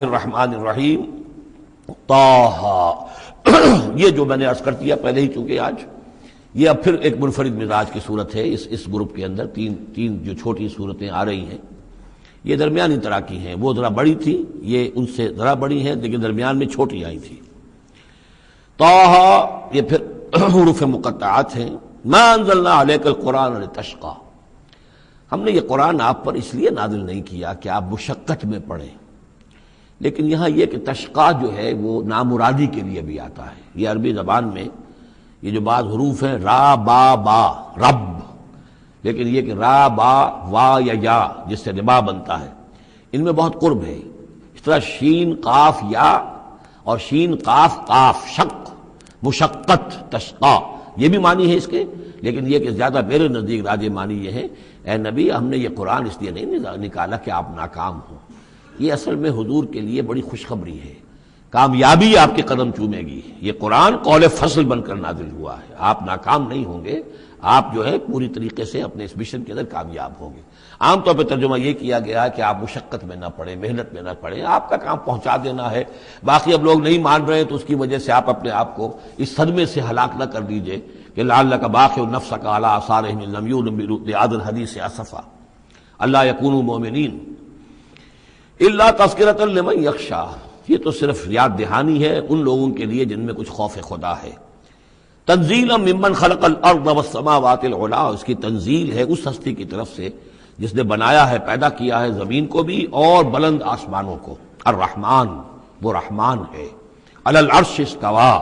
الرحمن الرحیم طٰہٰ یہ جو میں نے عرض کر دیا پہلے ہی، چونکہ آج یہ اب پھر ایک منفرد مزاج کی صورت ہے۔ اس گروپ کے اندر تین جو چھوٹی صورتیں آ رہی ہیں یہ درمیانی طرح کی ہیں۔ وہ ذرا بڑی تھی، یہ ان سے ذرا بڑی ہیں لیکن درمیان میں چھوٹی آئی تھی۔ طٰہٰ یہ پھر حروف مقطعات ہیں۔ ما انزلنا علیک القرآن لتشقیٰ، ہم نے یہ قرآن آپ پر اس لیے نازل نہیں کیا کہ آپ مشقت میں پڑھیں، لیکن یہاں یہ کہ تشقیٰ جو ہے وہ نامرادی کے لیے بھی آتا ہے۔ یہ عربی زبان میں یہ جو بعض حروف ہیں را با با رب، لیکن یہ کہ را با وا یا جس سے ربا بنتا ہے، ان میں بہت قرب ہے۔ اس طرح شین قاف یا اور شین قاف قاف شق مشقت تشقیٰ، یہ بھی معنی ہے اس کے، لیکن یہ کہ زیادہ میرے نزدیک راجح معنی یہ ہے، اے نبی ہم نے یہ قرآن اس لیے نہیں نکالا کہ آپ ناکام ہوں۔ یہ اصل میں حضور کے لیے بڑی خوشخبری ہے، کامیابی آپ کے قدم چومے گی۔ یہ قرآن قول فصل بن کر نازل ہوا ہے، آپ ناکام نہیں ہوں گے، آپ جو ہے پوری طریقے سے اپنے اس مشن کے اندر کامیاب ہوں گے۔ عام طور پہ ترجمہ یہ کیا گیا ہے کہ آپ مشقت میں نہ پڑیں، محنت میں نہ پڑیں، آپ کا کام پہنچا دینا ہے، باقی اب لوگ نہیں مان رہے تو اس کی وجہ سے آپ اپنے آپ کو اس صدمے سے ہلاک نہ کر دیجئے کہ لعلک باخع نفسک علی آثارہم ان لم یؤمنوا بہذا الحدیث اسفا الا یکونوا مؤمنین الا تذکرۃ لمن یخشی، یہ تو صرف یاد دہانی ہے ان لوگوں کے لیے جن میں کچھ خوف خدا ہے۔ تنزیلا ممن خلق الارض والسماوات العلی، اس کی تنزیل ہے اس ہستی کی طرف سے جس نے بنایا ہے، پیدا کیا ہے زمین کو بھی اور بلند آسمانوں کو۔ الرحمن، وہ رحمان ہے۔ علی العرش استویٰ،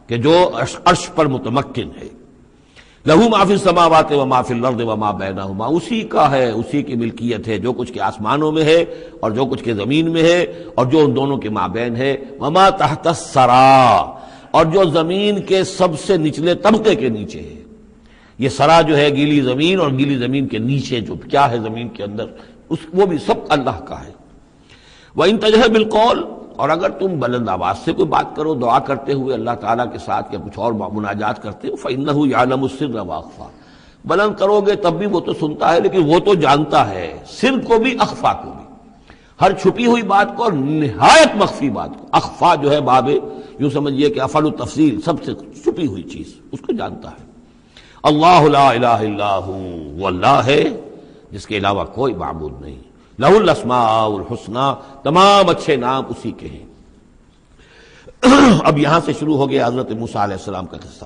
کہ جو عرش پر متمکن ہے۔ لہ ما فی السماوات وما فی الارض وما بینہما، اسی کا ہے، اسی کی ملکیت ہے جو کچھ کے آسمانوں میں ہے اور جو کچھ کے زمین میں ہے اور جو ان دونوں کے مابین ہے۔ وما تحت الثری، اور جو زمین کے سب سے نچلے طبقے کے نیچے ہے۔ یہ سرا جو ہے گیلی زمین، اور گیلی زمین کے نیچے جو کیا ہے زمین کے اندر، وہ بھی سب اللہ کا ہے۔ وَإِن تَجْهَرْ بِالْقَوْلِ، اور اگر تم بلند آواز سے کوئی بات کرو دعا کرتے ہوئے اللہ تعالیٰ کے ساتھ یا کچھ اور مناجات کرتے ہو، فَإِنَّهُ يَعْلَمُ السِّرَّ وَأَخْفَى، بلند کرو گے تب بھی وہ تو سنتا ہے، لیکن وہ تو جانتا ہے سر کو بھی اخفا کو بھی، ہر چھپی ہوئی بات کو اور نہایت مخفی بات کو۔ اخفا جو ہے باب یوں سمجھیے کہ افعل التفصیل، سب سے چھپی ہوئی چیز اس کو جانتا ہے۔ اللہ لا الہ الا ہو، وہ اللہ ہے جس کے علاوہ کوئی معبود نہیں۔ لہ الاسماء الحسنی، تمام اچھے نام اسی کے ہیں۔ اب یہاں سے شروع ہو گیا حضرت موسیٰ علیہ السلام کا قصہ۔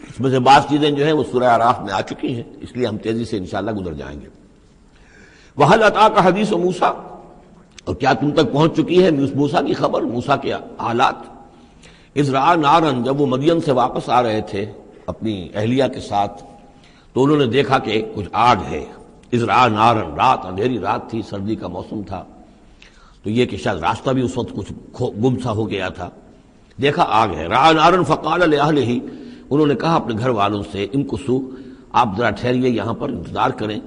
اس میں سے بعض چیزیں جو ہیں وہ سورہ اعراف میں آ چکی ہیں، اس لیے ہم تیزی سے انشاءاللہ گزر جائیں گے۔ وَهَلْ أَتَاكَ حَدِيثُ موسیٰ، اور کیا تم تک پہنچ چکی ہے موسیٰ کی خبر، موسیٰ کے حالات۔ اذ رأى نارا، جب وہ مدین سے واپس آ رہے تھے اپنی اہلیہ کے ساتھ تو انہوں نے دیکھا کہ کچھ آگ ہے۔ اذ رأى نارا، رات، اندھیری رات تھی، سردی کا موسم تھا، تو یہ کہ شاید راستہ بھی اس وقت کچھ گم سا ہو گیا تھا۔ دیکھا آگ ہے۔ رأى نارا فقال لأهله، انہوں نے کہا اپنے گھر والوں سے، امکثوا، آپ ذرا ٹھہریے یہاں پر انتظار کریں،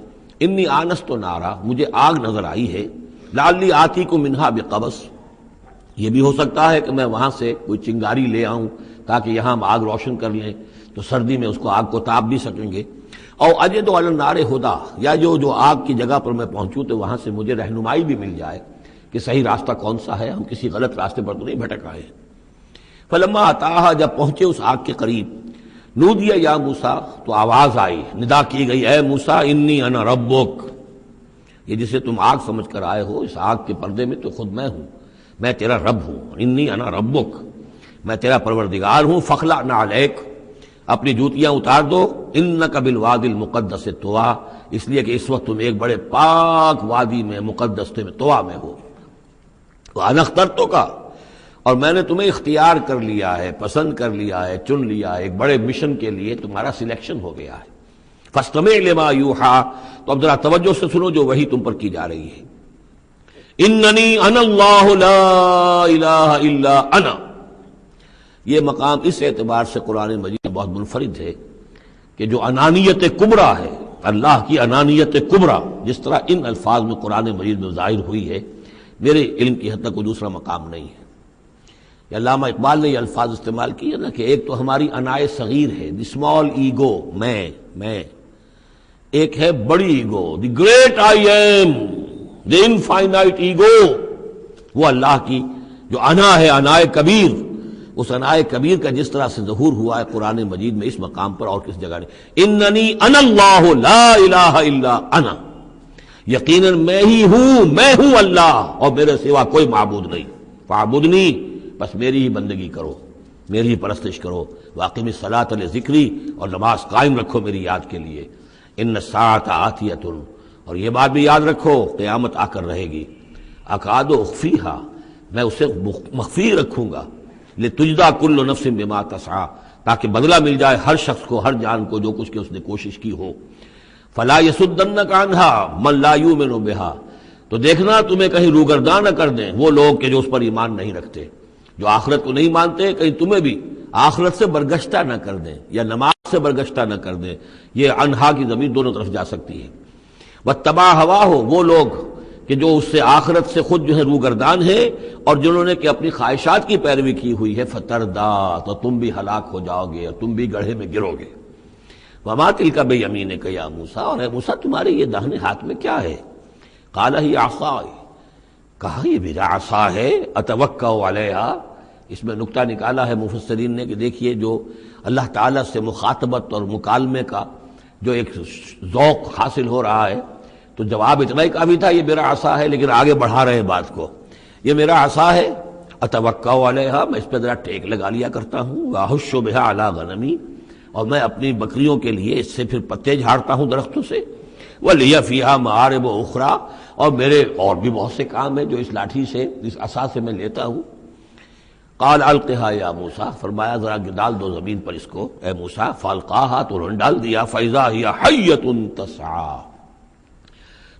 انی آنست نارا، مجھے آگ نظر آئی ہے، لعلی آتیکم منہا بقبس، یہ بھی ہو سکتا ہے کہ میں وہاں سے کوئی چنگاری لے آؤں تاکہ یہاں ہم آگ روشن کر لیں تو سردی میں اس کو آگ کو تاپ بھی سکیں گے۔ او اجد علی النار ہدی، یا جو آگ کی جگہ پر میں پہنچوں تو وہاں سے مجھے رہنمائی بھی مل جائے کہ صحیح راستہ کون سا ہے، ہم کسی غلط راستے پر تو نہیں بھٹک آئے۔ فلما اتاہا، جب پہنچے اس آگ کے قریب، نودی یا موسیٰ، تو آواز آئی، ندا کی گئی، اے موسیٰ انی انا ربک، یہ جسے تم آگ سمجھ کر آئے ہو، اس آگ کے پردے میں تو خود میں ہوں، میں تیرا رب ہوں، انی انا ربک، میں تیرا پروردگار ہوں۔ فخلع نعلیک، اپنی جوتیاں اتار دو، انک بالوادی المقدس طویٰ، اس لیے کہ اس وقت تم ایک بڑے پاک وادی میں، مقدس میں، طویٰ میں ہو۔ وانا اخترتک، اور میں نے تمہیں اختیار کر لیا ہے، پسند کر لیا ہے، چن لیا ہے، ایک بڑے مشن کے لیے تمہارا سلیکشن ہو گیا ہے۔ فاستمع لما یوحیٰ، تو اب ذرا توجہ سے سنو جو وحی تم پر کی جا رہی ہے۔ اننی انا اللہ لا الہ الا انا، یہ مقام اس اعتبار سے قرآن مجید میں بہت منفرد ہے کہ جو انانیت کبریٰ ہے، اللہ کی انانیت کبریٰ جس طرح ان الفاظ میں قرآن مجید میں ظاہر ہوئی ہے، میرے علم کی حد تک کوئی دوسرا مقام نہیں ہے۔ یہ علامہ اقبال نے یہ الفاظ استعمال کیے نا کہ ایک تو ہماری انائے صغیر ہے، دی اسمال ایگو، میں، ایک ہے بڑی ego, the great I am, the infinite ego. وہ اللہ کی جو انا ہے، انائے کبیر، اس انائے کبیر کا جس طرح سے ظہور ہوا ہے قرآن مجید میں اس مقام پر اور کس جگہ نہیں، اننی انا اللہ لا الہ الا انا، یقیناً میں ہی ہوں، میں ہوں اللہ اور میرے سوا کوئی معبود نہیں، فاعبدنی، بس میری ہی بندگی کرو، میری ہی پرستش کرو، واقم الصلاۃ لذکری، اور نماز قائم رکھو میری یاد کے لیے، ان الساعۃ آتیۃ، اور یہ بات بھی یاد رکھو قیامت آ کر رہے گی، اکاد اخفیہا، میں اسے مخفی رکھوں گا، لتجزا کل نفس بما تسعی، تاکہ بدلہ مل جائے ہر شخص کو، ہر جان کو جو کچھ کہ اس نے کوشش کی ہو، فلا یصدنک عنہا من لا یؤمن بہا، تو دیکھنا تمہیں کہیں روگرداں نہ کر دیں وہ لوگ کہ جو اس پر ایمان نہیں رکھتے، جو آخرت کو نہیں مانتے، کہیں تمہیں بھی آخرت سے برگشتہ نہ کر دیں یا نماز سے برگشتہ نہ کر دیں، یہ انہا کی ضمیر دونوں طرف جا سکتی ہے، واتبع ہواہ، وہ لوگ کہ جو اس سے آخرت سے خود جو ہے روگردان ہے اور جنہوں نے کہ اپنی خواہشات کی پیروی کی ہوئی ہے، فتردا، تو تم بھی ہلاک ہو جاؤ گے اور تم بھی گڑھے میں گرو گے، وما تلک بیمینک یا موسیٰ، اور اے موسیٰ تمہارے یہ داہنے ہاتھ میں کیا ہے، قال ہی عصائی، کہا یہ میرا عصا ہے، اتوکا علیہا، اس میں نکتہ نکالا ہے مفسرین نے کہ دیکھیے جو اللہ تعالیٰ سے مخاطبت اور مکالمے کا جو ایک ذوق حاصل ہو رہا ہے، تو جواب اتنا ہی کافی تھا یہ میرا عصا ہے، لیکن آگے بڑھا رہے بات کو، یہ میرا عصا ہے، اتوکا علیہا، میں اس پہ ذرا ٹیک لگا لیا کرتا ہوں، واحش بہا علی غنمی، اور میں اپنی بکریوں کے لیے اس سے پھر پتے جھاڑتا ہوں درختوں سے، وَلِيَ فِيهَا مَعَارِبُ أُخْرَى، اور میرے اور بھی بہت سے کام ہیں جو اس لاٹھی سے، اس عصا سے میں لیتا ہوں، قال القها یا موسیٰ، فرمایا ذرا ڈال دو زمین پر اس کو اے موسیٰ، فالقاها، تو انہوں نے ڈال دیا، فَإِذَا هِيَ حَيَّةٌ تَسْعَىٰ،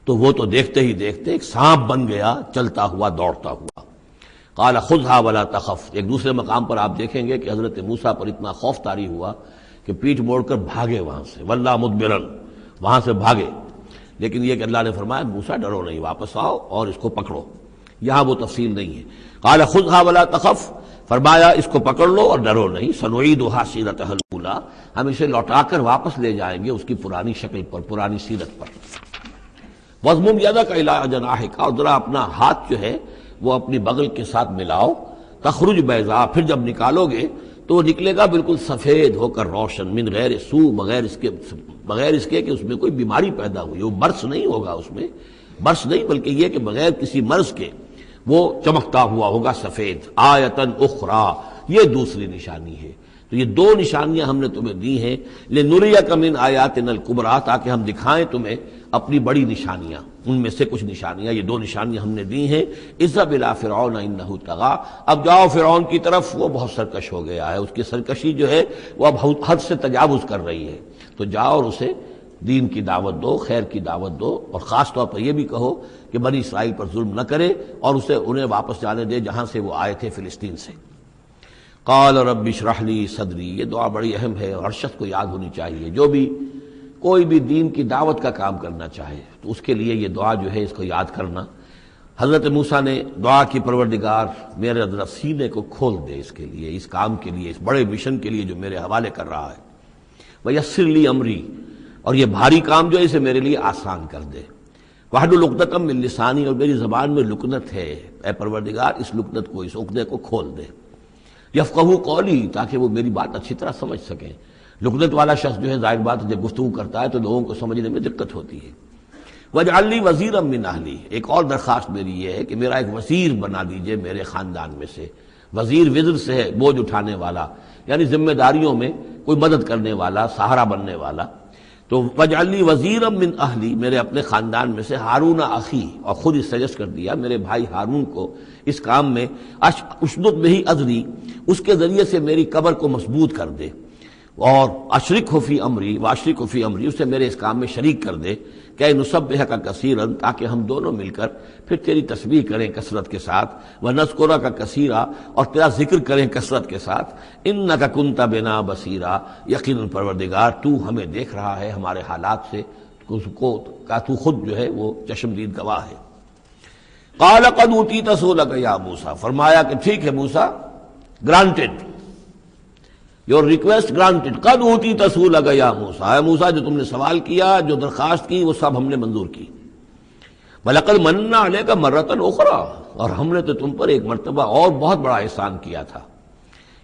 تو وہ تو دیکھتے ہی دیکھتے ایک سانپ بن گیا، چلتا ہوا دوڑتا ہوا، قال خذها ولا تخف، ایک دوسرے مقام پر آپ دیکھیں گے کہ حضرت موسیٰ پر اتنا خوف طاری ہوا کہ پیٹھ موڑ کر بھاگے وہاں سے، وَلَّا مُدْبِرًا، وہاں سے بھاگے، لیکن یہ کہ اللہ نے فرمایا موسیٰ ڈرو نہیں، واپس آؤ اور اس کو پکڑو، یہاں وہ تفصیل نہیں ہے، قال خذها ولا تخف، فرمایا اس کو پکڑ لو اور ڈرو نہیں، سنعیدها سیرتها الاولی، ہم اسے لوٹا کر واپس لے جائیں گے اس کی پرانی شکل پر، پرانی سیرت پر، وَاضْمُمْ يَدَكَ إِلَىٰ جَنَاحِكَ، اور ذرا اپنا ہاتھ جو ہے وہ اپنی بغل کے ساتھ ملاؤ، تخرج بیضاء، پھر جب نکالو گے تو وہ نکلے گا بالکل سفید ہو کر روشن، من غیر سو، بغیر اس کے کہ اس میں کوئی بیماری پیدا ہوئی، وہ برس نہیں ہوگا، اس میں برس نہیں بلکہ یہ کہ بغیر کسی مرض کے وہ چمکتا ہوا ہوگا سفید، آیتن اخری، یہ دوسری نشانی ہے، تو یہ دو نشانیاں ہم نے تمہیں دی ہیں، لنریک من آیاتنا الکبریٰ، تاکہ ہم دکھائیں تمہیں اپنی بڑی نشانیاں، ان میں سے کچھ نشانیاں، یہ دو نشانیاں ہم نے دی ہیں، اذهب الی فرعون انہ طغیٰ، اب جاؤ فرعون کی طرف، وہ بہت سرکش ہو گیا ہے، اس کی سرکشی جو ہے وہ اب حد سے تجاوز کر رہی ہے، تو جاؤ اور اسے دین کی دعوت دو، خیر کی دعوت دو، اور خاص طور پر یہ بھی کہو کہ بنی اسرائیل پر ظلم نہ کرے اور اسے انہیں واپس جانے دے جہاں سے وہ آئے تھے، فلسطین سے۔ قال رب اشرح لی صدری، یہ دعا بڑی اہم ہے اور ہر شخص کو یاد ہونی چاہیے، جو بھی کوئی بھی دین کی دعوت کا کام کرنا چاہے تو اس کے لیے یہ دعا جو ہے اس کو یاد کرنا۔ حضرت موسیٰ نے دعا کی، پروردگار میرے ذرا سینے کو کھول دے اس کے لیے، اس کام کے لیے، اس بڑے مشن کے لیے جو میرے حوالے کر رہا ہے، وَيَسِّرْ لِي أَمْرِي، اور یہ بھاری کام جو ہے اسے میرے لیے آسان کر دے، وَاحْلُلْ عُقْدَةً مِّن لِّسَانِي، اور میری زبان میں لکنت ہے، اے پروردگار اس لکنت کو، اس عقدے کو کھول دے، یفقہوا قولی، تاکہ وہ میری بات اچھی طرح سمجھ سکیں، لکنت والا شخص جو ہے ظاہر بات جب گفتگو کرتا ہے تو لوگوں کو سمجھنے میں دقت ہوتی ہے۔ وَاجْعَلْ لِي وَزِيرًا مِّنْ أَهْلِي، ایک اور درخواست میری یہ ہے کہ میرا ایک وزیر بنا دیجئے میرے خاندان میں سے، وزیر وزر سے ہے بوجھ اٹھانے والا، یعنی ذمہ داریوں میں کوئی مدد کرنے والا، سہارا بننے والا، تو وَاجْعَلْ لِي وَزِيرًا مِّنْ أَهْلِي، میرے اپنے خاندان میں سے، ہارون اخی، اور خود اس سجیسٹ کر دیا میرے بھائی ہارون کو اس کام میں، اشدد بہ اذری، اس کے ذریعے سے میری کمر کو مضبوط کر دے، اور اشرکہ فی امری، واشرکہ فی امری، اسے میرے اس کام میں شریک کر دے، کہ نسبحک کثیرا، تاکہ ہم دونوں مل کر پھر تیری تسبیح کریں کثرت کے ساتھ، ونذکرک کثیرا، اور تیرا ذکر کریں کثرت کے ساتھ، انک کنت بنا بصیرا، یقیناً پروردگار تو ہمیں دیکھ رہا ہے ہمارے حالات سے، کا تو خود جو ہے وہ چشمدید گواہ ہے۔ قال قد اوتیت سؤلک یا موسیٰ، فرمایا کہ ٹھیک ہے موسیٰ، گرانٹڈ، یور ریکویسٹ گرانٹڈ، قد اوتیت سؤلک یا موسیٰ، اے موسیٰ جو تم نے سوال کیا، جو درخواست کی، وہ سب ہم نے منظور کی۔ وَلَقَدْ مَنَّا عَلَيْكَ مَرَّةً أُخْرَىٰ، اور ہم نے تو تم پر ایک مرتبہ اور بہت بڑا احسان کیا تھا.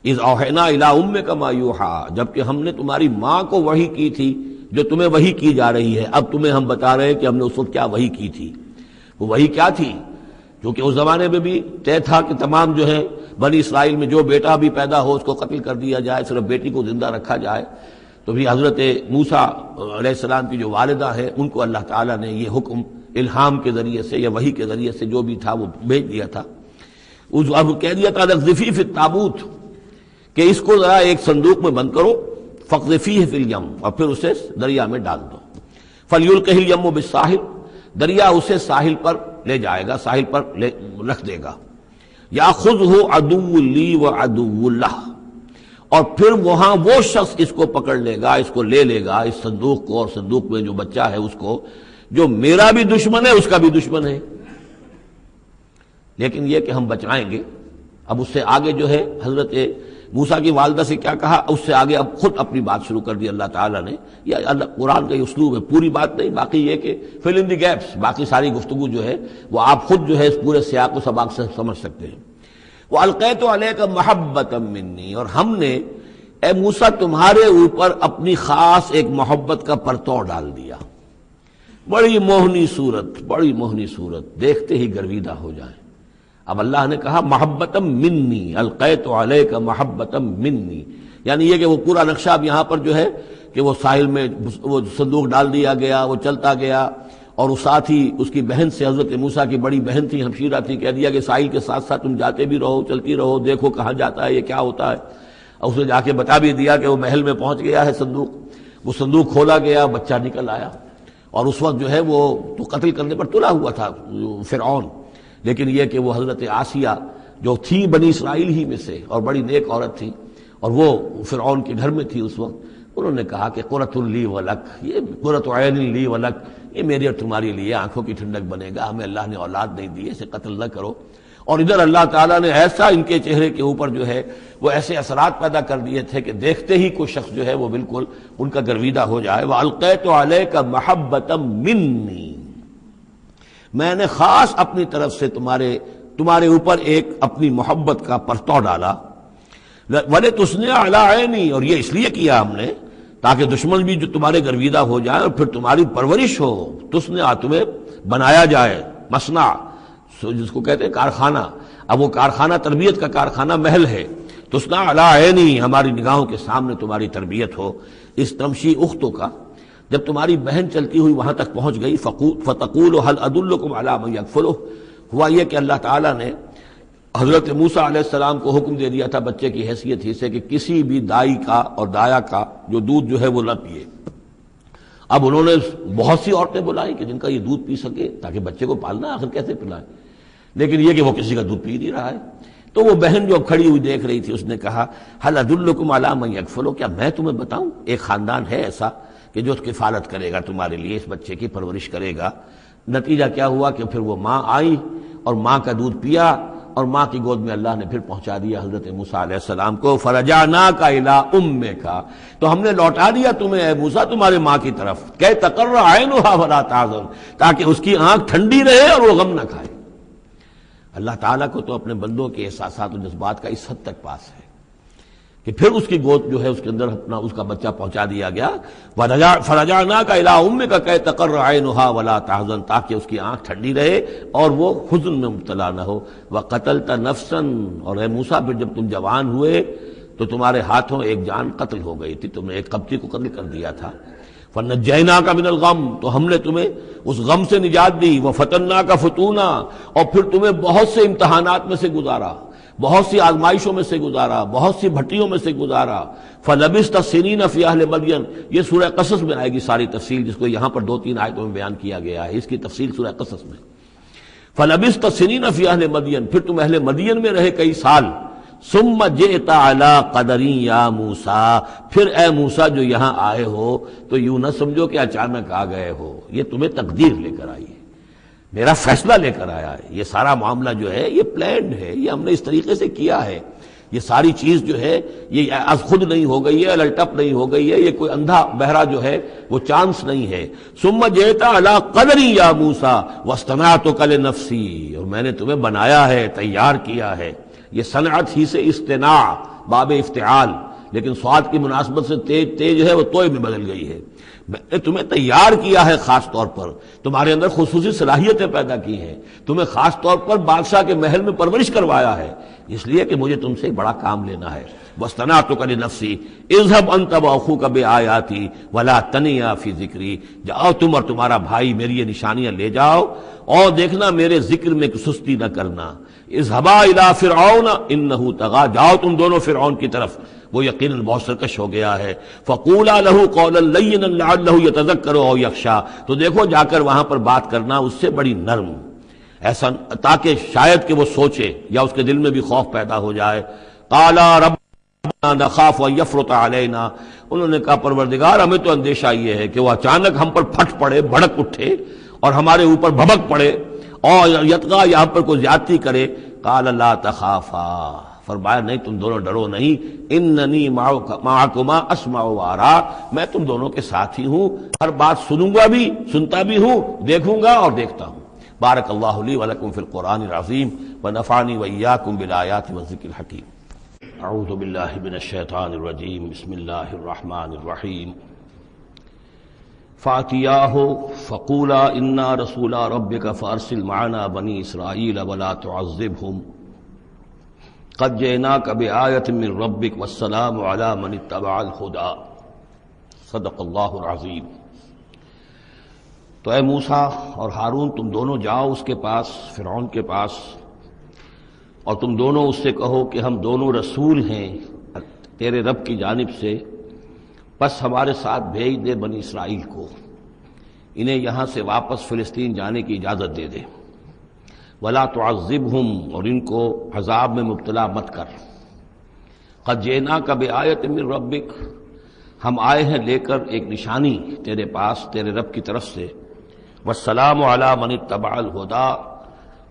اِذْ أَوْحَيْنَا إِلَىٰ أُمِّكَ مَا يُوحَىٰ، جبکہ ہم نے تمہاری ماں کو وحی کی تھی جو تمہیں وحی کی جا رہی ہے. اب تمہیں ہم بتا رہے ہیں کہ ہم نے اس وقت کیا وحی کی تھی. وہ وحی کیا تھی؟ کیونکہ اس زمانے میں بھی طے تھا کہ تمام جو ہے بنی اسرائیل میں جو بیٹا بھی پیدا ہو اس کو قتل کر دیا جائے، صرف بیٹی کو زندہ رکھا جائے. تو بھی حضرت موسیٰ علیہ السلام کی جو والدہ ہیں ان کو اللہ تعالیٰ نے یہ حکم الہام کے ذریعے سے یا وحی کے ذریعے سے جو بھی تھا وہ بھیج دیا تھا. اب کہہ دیا تھا اقذفیہ فی التابوت، کہ اس کو ذرا ایک صندوق میں بند کرو، فاقذفیہ فی الیم، اور پھر اسے دریا میں ڈال دو. فلیلقہ الیم بالساحل، دریا اسے ساحل پر لے جائے گا، ساحل پر رکھ دے گا. یاخذہ عدو لی و عدو لہ، اور پھر وہاں وہ شخص اس کو پکڑ لے گا، اس کو لے لے گا، اس صندوق کو، اور صندوق میں جو بچہ ہے اس کو، جو میرا بھی دشمن ہے اس کا بھی دشمن ہے. لیکن یہ کہ ہم بچائیں گے. اب اس سے آگے جو ہے حضرت موسیٰ کی والدہ سے کیا کہا، اس سے آگے اب خود اپنی بات شروع کر دی اللہ تعالیٰ نے. یا اللہ قرآن کا یہ اسلوب ہے، پوری بات نہیں، باقی یہ کہ فل ان دی گیپس، باقی ساری گفتگو جو ہے وہ آپ خود جو ہے اس پورے سیاق و سباق سے سمجھ سکتے ہیں. وَأَلْقَيْتُ عَلَيْكَ مَحَبَّةً مِّنِّي، اور ہم نے اے موسیٰ تمہارے اوپر اپنی خاص ایک محبت کا پرتو ڈال دیا. بڑی موہنی صورت، بڑی موہنی صورت، دیکھتے ہی گرویدہ ہو جائیں. اب اللہ نے کہا محبتم منی، القیت علیک محبتم منی، یعنی یہ کہ وہ پورا نقشہ اب یہاں پر جو ہے کہ وہ ساحل میں وہ صندوق ڈال دیا گیا، وہ چلتا گیا، اور اس ساتھ ہی اس کی بہن سے، حضرت موسیٰ کی بڑی بہن تھی، ہمشیرہ تھی، کہہ دیا کہ ساحل کے ساتھ ساتھ تم جاتے بھی رہو، چلتی رہو، دیکھو کہاں جاتا ہے، یہ کیا ہوتا ہے. اور اس نے جا کے بتا بھی دیا کہ وہ محل میں پہنچ گیا ہے صندوق. وہ صندوق کھولا گیا، بچہ نکل آیا، اور اس وقت جو ہے وہ تو قتل کرنے پر تلا ہوا تھا فرعون. لیکن یہ کہ وہ حضرت آسیہ جو تھی بنی اسرائیل ہی میں سے اور بڑی نیک عورت تھی، اور وہ فرعون کے گھر میں تھی اس وقت، انہوں نے کہا کہ قرۃ لی ولک، یہ قرۃ عین لی ولک، یہ میری اور تمہاری لیے آنکھوں کی ٹھنڈک بنے گا، ہمیں اللہ نے اولاد نہیں دی، اسے قتل نہ کرو. اور ادھر اللہ تعالیٰ نے ایسا ان کے چہرے کے اوپر جو ہے وہ ایسے اثرات پیدا کر دیے تھے کہ دیکھتے ہی کوئی شخص جو ہے وہ بالکل ان کا گرویدہ ہو جائے. وَأَلْقَيْتُ عَلَيْكَ مَحَبَّةً مِّنِّي، میں نے خاص اپنی طرف سے تمہارے اوپر ایک اپنی محبت کا پرتو ڈالا. وَلِتُصْنِعَ عَلَىٰ عَيْنِي، اور یہ اس لیے کیا ہم نے تاکہ دشمن بھی جو تمہارے گرویدہ ہو جائے اور پھر تمہاری پرورش ہو. تُصْنِعَ، تمہیں بنایا جائے، مصنع جس کو کہتے ہیں کارخانہ. اب وہ کارخانہ تربیت کا کارخانہ محل ہے. تُصْنَعَ عَلَىٰ عَيْنِي، ہماری نگاہوں کے سامنے تمہاری تربیت ہو. اس تمشی اختوں کا جب تمہاری بہن چلتی ہوئی وہاں تک پہنچ گئی، فَتَقُولُ هَلْ أَدُلُّكُمْ عَلَىٰ مَن يَكْفُلُهُ، ہوا یہ کہ اللہ تعالیٰ نے حضرت موسیٰ علیہ السلام کو حکم دے دیا تھا بچے کی حیثیت ہی سے کہ کسی بھی دائی کا اور دایا کا جو دودھ جو ہے وہ نہ پیے. اب انہوں نے بہت سی عورتیں بلائی کہ جن کا یہ دودھ پی سکے تاکہ بچے کو پالنا، آخر کیسے پلائیں. لیکن یہ کہ وہ کسی کا دودھ پی نہیں رہا ہے. تو وہ بہن جو کھڑی ہوئی دیکھ رہی تھی اس نے کہا هَلْ أَدُلُّكُمْ عَلَىٰ مَن يَكْفُلُهُ، کیا میں تمہیں بتاؤں ایک خاندان ہے ایسا کہ جو کفالت کرے گا تمہارے لیے، اس بچے کی پرورش کرے گا. نتیجہ کیا ہوا کہ پھر وہ ماں آئی اور ماں کا دودھ پیا، اور ماں کی گود میں اللہ نے پھر پہنچا دیا حضرت موسیٰ علیہ السلام کو. فَرَجَعْنَاكَ إِلَىٰ أُمِّكَ، تو ہم نے لوٹا دیا تمہیں اے موسیٰ تمہارے ماں کی طرف. كَيْ تَقَرَّ عَيْنُهَا وَلَا تَحْزَنَ، تاکہ اس کی آنکھ ٹھنڈی رہے اور وہ غم نہ کھائے. اللہ تعالیٰ کو تو اپنے بندوں کے احساسات و جذبات کا اس حد تک پاس ہے کہ پھر اس کی گود جو ہے اس کے اندر اپنا اس کا بچہ پہنچا دیا گیا. فَرَجَعْنَاكَ إِلَىٰ أُمِّكَ كَيْ تَقَرَّ عَيْنُهَا وَلَا تَحْزَنَ، تاکہ اس کی آنکھ ٹھنڈی رہے اور وہ حزن میں مبتلا نہ ہو. وَقَتَلْتَ نَفْسًا، اور اے موسیٰ پھر جب تم جوان ہوئے تو تمہارے ہاتھوں ایک جان قتل ہو گئی تھی، تم نے ایک قبطی کو قتل کر دیا تھا. فَنَجَّيْنَاكَ مِنَ الْغَمِّ، تو ہم نے تمہیں اس غم سے نجات دی. وَفَتَنَّاكَ فُتُونًا، اور پھر تمہیں بہت سے امتحانات میں سے گزارا، بہت سی آزمائشوں میں سے گزارا، بہت سی بھٹیوں میں سے گزارا. فَلَبِثْتَ سِنِينَ فِي أَهْلِ مَدْيَنَ، یہ سورہ قصص میں آئے گی ساری تفصیل، جس کو یہاں پر 2-3 آیتوں میں بیان کیا گیا ہے. اس کی تفصیل سورہ قصص میں. فَلَبِثْتَ سِنِينَ فِي أَهْلِ مَدْيَنَ، پھر تم اہل مدین میں رہے کئی سال. ثُمَّ جِئْتَ عَلَىٰ قَدَرٍ يَا موسیٰ، پھر اے موسیٰ جو یہاں آئے ہو تو یوں نہ سمجھو کہ اچانک آ گئے ہو، یہ تمہیں تقدیر لے کر آئی ہے، میرا فیصلہ لے کر آیا ہے. یہ سارا معاملہ جو ہے یہ پلانڈ ہے، یہ ہم نے اس طریقے سے کیا ہے. یہ ساری چیز جو ہے یہ از خود نہیں ہو گئی ہے، الٹپ نہیں ہو گئی ہے، یہ کوئی اندھا بہرا جو ہے وہ چانس نہیں ہے۔ ثم جئت علی قدری یا موسیٰ واصطنعتک لنفسی، اور میں نے تمہیں بنایا ہے، تیار کیا ہے۔ یہ صنعت ہی سے اصطناع باب افتعال، لیکن سواد کی مناسبت سے تیج جو ہے وہ توئے میں بدل گئی ہے۔ میں نے تمہیں تیار کیا ہے، خاص طور پر تمہارے اندر خصوصی صلاحیتیں پیدا کی ہیں، تمہیں خاص طور پر بادشاہ کے محل میں پرورش کروایا ہے، اس لیے کہ مجھے تم سے ایک بڑا کام لینا ہے۔ واصطنعتک لنفسی اذهب انت واخوک بآیاتی ولا تنیا فی ذکری، جاؤ تم اور تمہارا بھائی میری یہ نشانیاں لے جاؤ اور دیکھنا میرے ذکر میں سستی نہ کرنا۔ اذهبا الی فرعون انہ طغی، جاؤ تم دونوں فرعون کی طرف، وہ یقیناً بہت سرکش ہو گیا ہے۔ فقولا لہ قولا لینا لعلہ یتذکر او یخشی، تو دیکھو جا کر وہاں پر بات کرنا اس سے بڑی نرم، ایسا تاکہ شاید کہ وہ سوچے یا اس کے دل میں بھی خوف پیدا ہو جائے۔ قالا ربنا نخاف ان یفرط علینا، انہوں نے کہا پروردگار ہمیں تو اندیشہ یہ ہے کہ وہ اچانک ہم پر پھٹ پڑے، بھڑک اٹھے اور ہمارے اوپر بھبک پڑے اور یتغا یہاں پر کوئی زیادتی کرے۔ قال لا تخافا، فرمایا نہیں تم دونوں ڈرو نہیں، اننی معکما اسمع وارا، میں تم دونوں کے ساتھ ہی ہوں، ہر بات سنوں گا بھی، سنتا بھی ہوں، دیکھوں گا اور دیکھتا ہوں۔ بارک اللہ لی ولکم فی القرآن العظیم ونفعنی وإیاکم بالآیات والذکر الحکیم۔ اعوذ باللہ من الشیطان الرجیم، بسم اللہ الرحمن الرحیم۔ فاتیاہ فقولا انا رسولا ربک فارسل معنا بنی اسرائیل ولا تعذبہم قد جئناک بآیۃ من ربک والسلام علی من اتبع الہدی، صدق اللہ العظیم۔ تو اے موسیٰ اور ہارون تم دونوں جاؤ اس کے پاس، فرعون کے پاس، اور تم دونوں اس سے کہو کہ ہم دونوں رسول ہیں تیرے رب کی جانب سے، بس ہمارے ساتھ بھیج دے بنی اسرائیل کو، انہیں یہاں سے واپس فلسطین جانے کی اجازت دے دے۔ ولا تعذبہم، اور ان کو عذاب میں مبتلا مت کر۔ قد جئناک بآیۃ من ربک، ہم آئے ہیں لے کر ایک نشانی تیرے پاس تیرے رب کی طرف سے۔ والسلام علی من اتبع الہدی،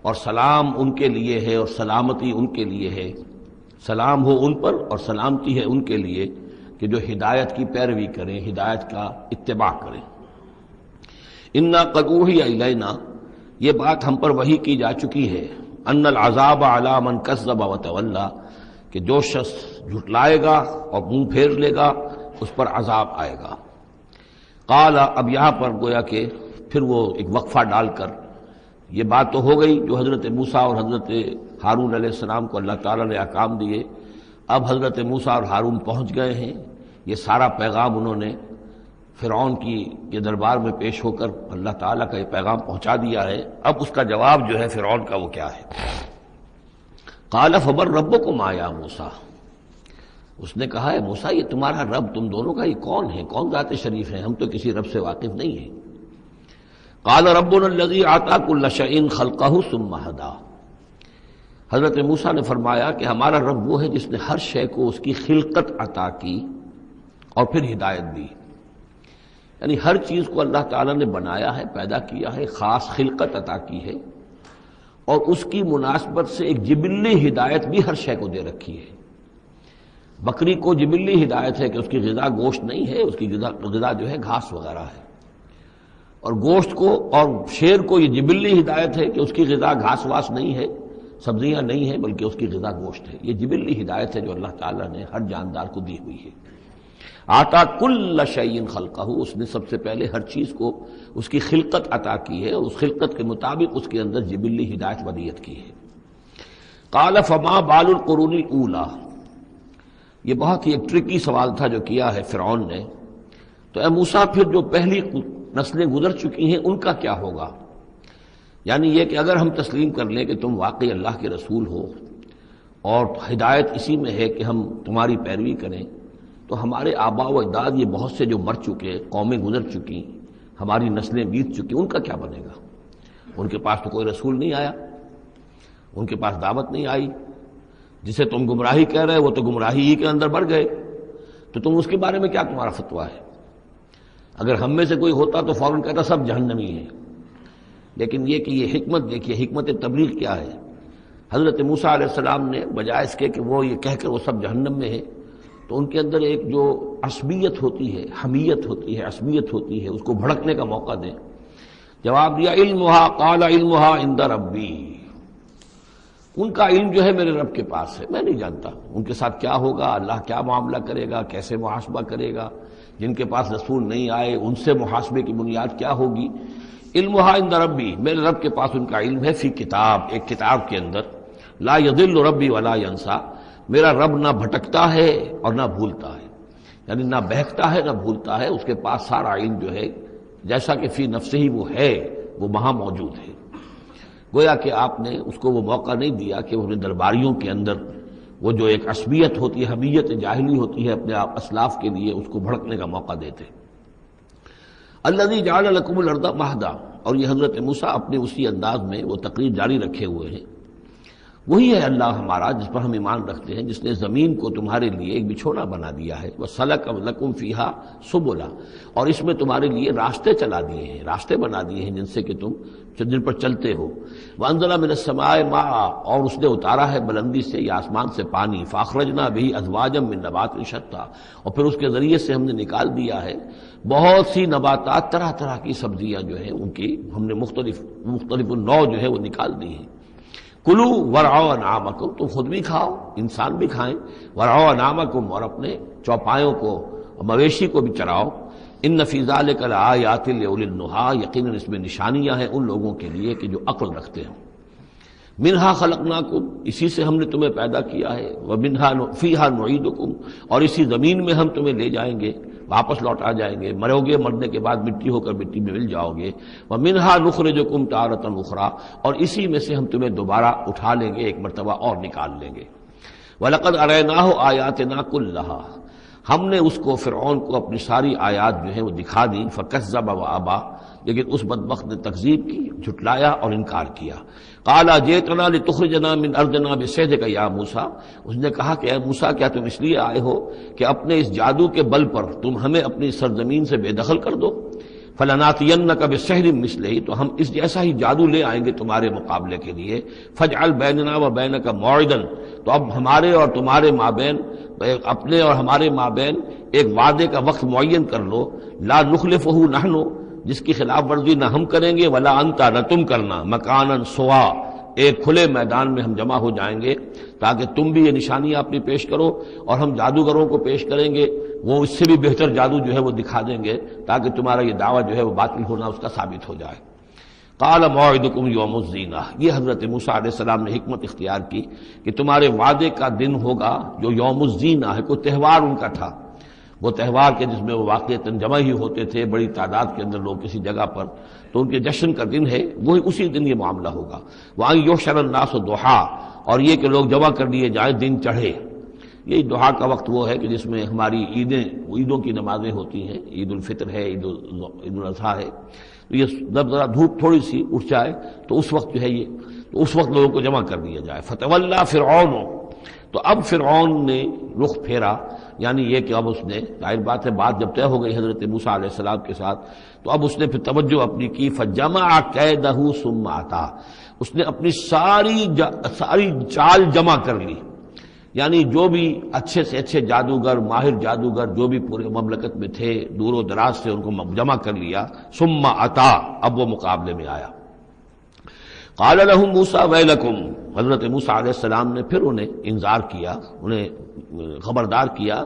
اور سلام ان کے لیے ہے اور سلامتی ان کے لیے ہے، سلام ہو ان پر اور سلامتی ہے ان کے لیے کہ جو ہدایت کی پیروی کریں، ہدایت کا اتباع کریں۔ انا قد اوحی الینا، یہ بات ہم پر وحی کی جا چکی ہے، ان العذاب علی من کذب وتولی، کہ جو شخص جھٹلائے گا اور منہ پھیر لے گا اس پر عذاب آئے گا۔ قال، اب یہاں پر گویا کہ پھر وہ ایک وقفہ ڈال کر یہ بات تو ہو گئی جو حضرت موسیٰ اور حضرت ہارون علیہ السلام کو اللہ تعالیٰ نے احکام دیے، اب حضرت موسیٰ اور ہارون پہنچ گئے ہیں، یہ سارا پیغام انہوں نے فرعون کے دربار میں پیش ہو کر اللہ تعالیٰ کا یہ پیغام پہنچا دیا ہے۔ اب اس کا جواب جو ہے فرعون کا وہ کیا ہے؟ قال فمن ربکم یا موسیٰ، اس نے کہا ہے موسیٰ یہ تمہارا رب تم دونوں کا یہ کون ہے، کون ذات شریف ہے، ہم تو کسی رب سے واقف نہیں ہیں۔ قال ربنا الذی اعطی کل شیء خلقہ ثم ہدی، حضرت موسیٰ نے فرمایا کہ ہمارا رب وہ ہے جس نے ہر شے کو اس کی خلقت عطا کی اور پھر ہدایت دی، یعنی ہر چیز کو اللہ تعالیٰ نے بنایا ہے، پیدا کیا ہے، خاص خلقت عطا کی ہے، اور اس کی مناسبت سے ایک جبلی ہدایت بھی ہر شے کو دے رکھی ہے۔ بکری کو جبلی ہدایت ہے کہ اس کی غذا گوشت نہیں ہے، اس کی غذا جو ہے گھاس وغیرہ ہے، اور گوشت کو اور شیر کو یہ جبلی ہدایت ہے کہ اس کی غذا گھاس واس نہیں ہے، سبزیاں نہیں ہیں، بلکہ اس کی غذا گوشت ہے۔ یہ جبلی ہدایت ہے جو اللہ تعالیٰ نے ہر جاندار کو دی ہوئی ہے۔ آتا کل شیء خلقہ، اس نے سب سے پہلے ہر چیز کو اس کی خلقت عطا کی ہے اور اس خلقت کے مطابق اس کے اندر جبلی ہدایت ودیت کی ہے۔ قال فما بال القرون الاولی، یہ بہت ہی ایک ٹرکی سوال تھا جو کیا ہے فرعون نے۔ تو اے موسیٰ پھر جو پہلی نسلیں گزر چکی ہیں ان کا کیا ہوگا؟ یعنی یہ کہ اگر ہم تسلیم کر لیں کہ تم واقعی اللہ کے رسول ہو اور ہدایت اسی میں ہے کہ ہم تمہاری پیروی کریں، تو ہمارے آباء و اجداد یہ بہت سے جو مر چکے، قومیں گزر چکی، ہماری نسلیں بیت چکی، ان کا کیا بنے گا؟ ان کے پاس تو کوئی رسول نہیں آیا، ان کے پاس دعوت نہیں آئی، جسے تم گمراہی کہہ رہے وہ تو گمراہی ہی کے اندر بڑھ گئے، تو تم اس کے بارے میں کیا تمہارا فتویٰ ہے؟ اگر ہم میں سے کوئی ہوتا تو فوراً کہتا سب جہنمی ہیں، لیکن یہ کہ یہ حکمت دیکھیے، حکمت تبلیغ کیا ہے؟ حضرت موسیٰ علیہ السلام نے بجائے اس کے کہ وہ یہ کہہ کر وہ سب جہنم میں ہیں، تو ان کے اندر ایک جو عصبیت ہوتی ہے، حمیت ہوتی ہے، عصبیت ہوتی ہے، اس کو بھڑکنے کا موقع دیں۔ جواب دیا علمھا قال علمھا عند ربی، ان کا علم جو ہے میرے رب کے پاس ہے، میں نہیں جانتا ان کے ساتھ کیا ہوگا، اللہ کیا معاملہ کرے گا، کیسے محاسبہ کرے گا، جن کے پاس رسول نہیں آئے ان سے محاسبے کی بنیاد کیا ہوگی۔ علمھا عند ربی، میرے رب کے پاس ان کا علم ہے، فی کتاب، ایک کتاب کے اندر، لا یضل ربی ولا ینسا، میرا رب نہ بھٹکتا ہے اور نہ بھولتا ہے، یعنی نہ بہکتا ہے نہ بھولتا ہے، اس کے پاس سارا علم جو ہے جیسا کہ فی نفسہ ہی وہ ہے، وہ وہاں موجود ہے۔ گویا کہ آپ نے اس کو وہ موقع نہیں دیا کہ وہ اپنے درباریوں کے اندر وہ جو ایک عصبیت ہوتی ہے، حمیت جاہلی ہوتی ہے اپنے اسلاف کے لیے، اس کو بھڑکنے کا موقع دیتے۔ الذی جعل لکم الارض مہدا، اور یہ حضرت موسیٰ اپنے اسی انداز میں وہ تقریر جاری رکھے ہوئے ہیں، وہی ہے اللہ ہمارا جس پر ہم ایمان رکھتے ہیں، جس نے زمین کو تمہارے لیے ایک بچھونا بنا دیا ہے، وَسَلَكَ لَكُمْ فِيهَا سُبُلًا، اور اس میں تمہارے لیے راستے چلا دیے ہیں، راستے بنا دیے ہیں جن سے کہ جن پر چلتے ہو۔ وَأَنزَلَ مِنَ السَّمَاءِ مَاءً، اور اس نے اتارا ہے بلندی سے یا آسمان سے پانی، فَأَخْرَجْنَا بِهِ أَزْوَاجًا مِّن نَبَاتٍ شَتَّىٰ، اور پھر اس کے ذریعے سے ہم نے نکال دیا ہے بہت سی نباتات، طرح طرح کی سبزیاں جو ہیں ان کی ہم نے مختلف نوع جو ہے وہ نکال دی ہیں۔ کلو ورعوا انعامکم، تم خود بھی کھاؤ، انسان بھی کھائیں، ورعوا انعامکم، اور اپنے چوپایوں کو، مویشی کو بھی چراؤ۔ ان فی ذلک لآیات لأولی النہی، یقیناً اس میں نشانیاں ہیں ان لوگوں کے لیے کہ جو عقل رکھتے ہیں۔ منہا خلقناکم، اسی سے ہم نے تمہیں پیدا کیا ہے، ومنہا فیہا نعیدکم، اور اسی زمین میں ہم تمہیں لے جائیں گے، واپس لوٹا جائیں گے، مرو گے، مرنے کے بعد مٹی ہو کر مٹی میں مل جاؤ گے۔ ومنہا نخرجکم تارۃ اخری، اور اسی میں سے ہم تمہیں دوبارہ اٹھا لیں گے، ایک مرتبہ اور نکال لیں گے۔ وَلَقَدْ أَرَيْنَاهُ آيَاتِنَا كُلَّهَا، ہم نے اس کو فرعون کو اپنی ساری آیات جو ہیں وہ دکھا دی، فَكَذَّبَ وَأَبَى، لیکن اس بدبخت نے تکذیب کی، جھٹلایا اور انکار کیا۔ قَالَ جِئْتَنَا لِتُخْرِجَنَا مِنْ أَرْضِنَا بِسِحْرِكَ يَا موسیٰ، اس نے کہا کہ اے موسیٰ کیا تم اس لیے آئے ہو کہ اپنے اس جادو کے بل پر تم ہمیں اپنی سرزمین سے بے دخل کر دو؟ فَلَنَأْتِيَنَّكَ بِسِحْرٍ مِّثْلِهِ، تو ہم اس جیسا ہی جادو لے آئیں گے تمہارے مقابلے کے لیے۔ فَاجْعَلْ بَيْنَنَا وَبَيْنَكَ مَوْعِدًا، تو اب ہمارے اور تمہارے مابین، اپنے اور ہمارے مابین ایک وعدے کا وقت معین کر لو، لا نخلفہ نحن، جس کی خلاف ورزی نہ ہم کریں گے، ولا انت، نہ تم کرنا، مکانا سوا، ایک کھلے میدان میں ہم جمع ہو جائیں گے تاکہ تم بھی یہ نشانیاں اپنی پیش کرو اور ہم جادوگروں کو پیش کریں گے، وہ اس سے بھی بہتر جادو جو ہے وہ دکھا دیں گے تاکہ تمہارا یہ دعویٰ جو ہے وہ باطل ہونا اس کا ثابت ہو جائے۔ قال موعدکم یوم الزینہ، یہ حضرت موسیٰ علیہ السلام نے حکمت اختیار کی کہ تمہارے وعدے کا دن ہوگا جو یوم الزینہ ہے، کوئی تہوار ان کا تھا، وہ تہوار کے جس میں وہ واقعتاً جمع ہی ہوتے تھے بڑی تعداد کے اندر لوگ کسی جگہ پر، تو ان کے جشن کا دن ہے، وہی اسی دن یہ معاملہ ہوگا۔ وَأَن يُحْشَرَ النَّاسُ ضُحًى، اور یہ کہ لوگ جمع کر لیے جائیں دن چڑھے۔ یہی دحا کا وقت وہ ہے کہ جس میں ہماری عیدوں کی نمازیں ہوتی ہیں، عید الفطر ہے، عید الاضحیٰ ہے، تو یہ جب ذرا دھوپ تھوڑی سی اٹھ جائے تو اس وقت جو ہے یہ، تو اس وقت لوگوں کو جمع کر دیا جائے۔ فَتَوَلَّىٰ فِرْعَوْنُ، تو اب فرعون نے رخ پھیرا، یعنی یہ کہ اب اس نے، ظاہر بات ہے بات جب طے ہو گئی حضرت موسیٰ علیہ السلام کے ساتھ، تو اب اس نے پھر توجہ اپنی کی، فَجَمَعَ كَيْدَهُ ثُمَّ أَتَىٰ، اس نے اپنی ساری چال جمع کر لی، یعنی جو بھی اچھے سے اچھے جادوگر، ماہر جادوگر جو بھی پورے مملکت میں تھے، دور و دراز سے ان کو جمع کر لیا۔ ثُمَّ أَتَىٰ، اب وہ مقابلے میں آیا۔ قال لهم موسیٰ ویلکم، حضرت موسیٰ علیہ السلام نے پھر انہیں انذار کیا، انہیں خبردار کیا،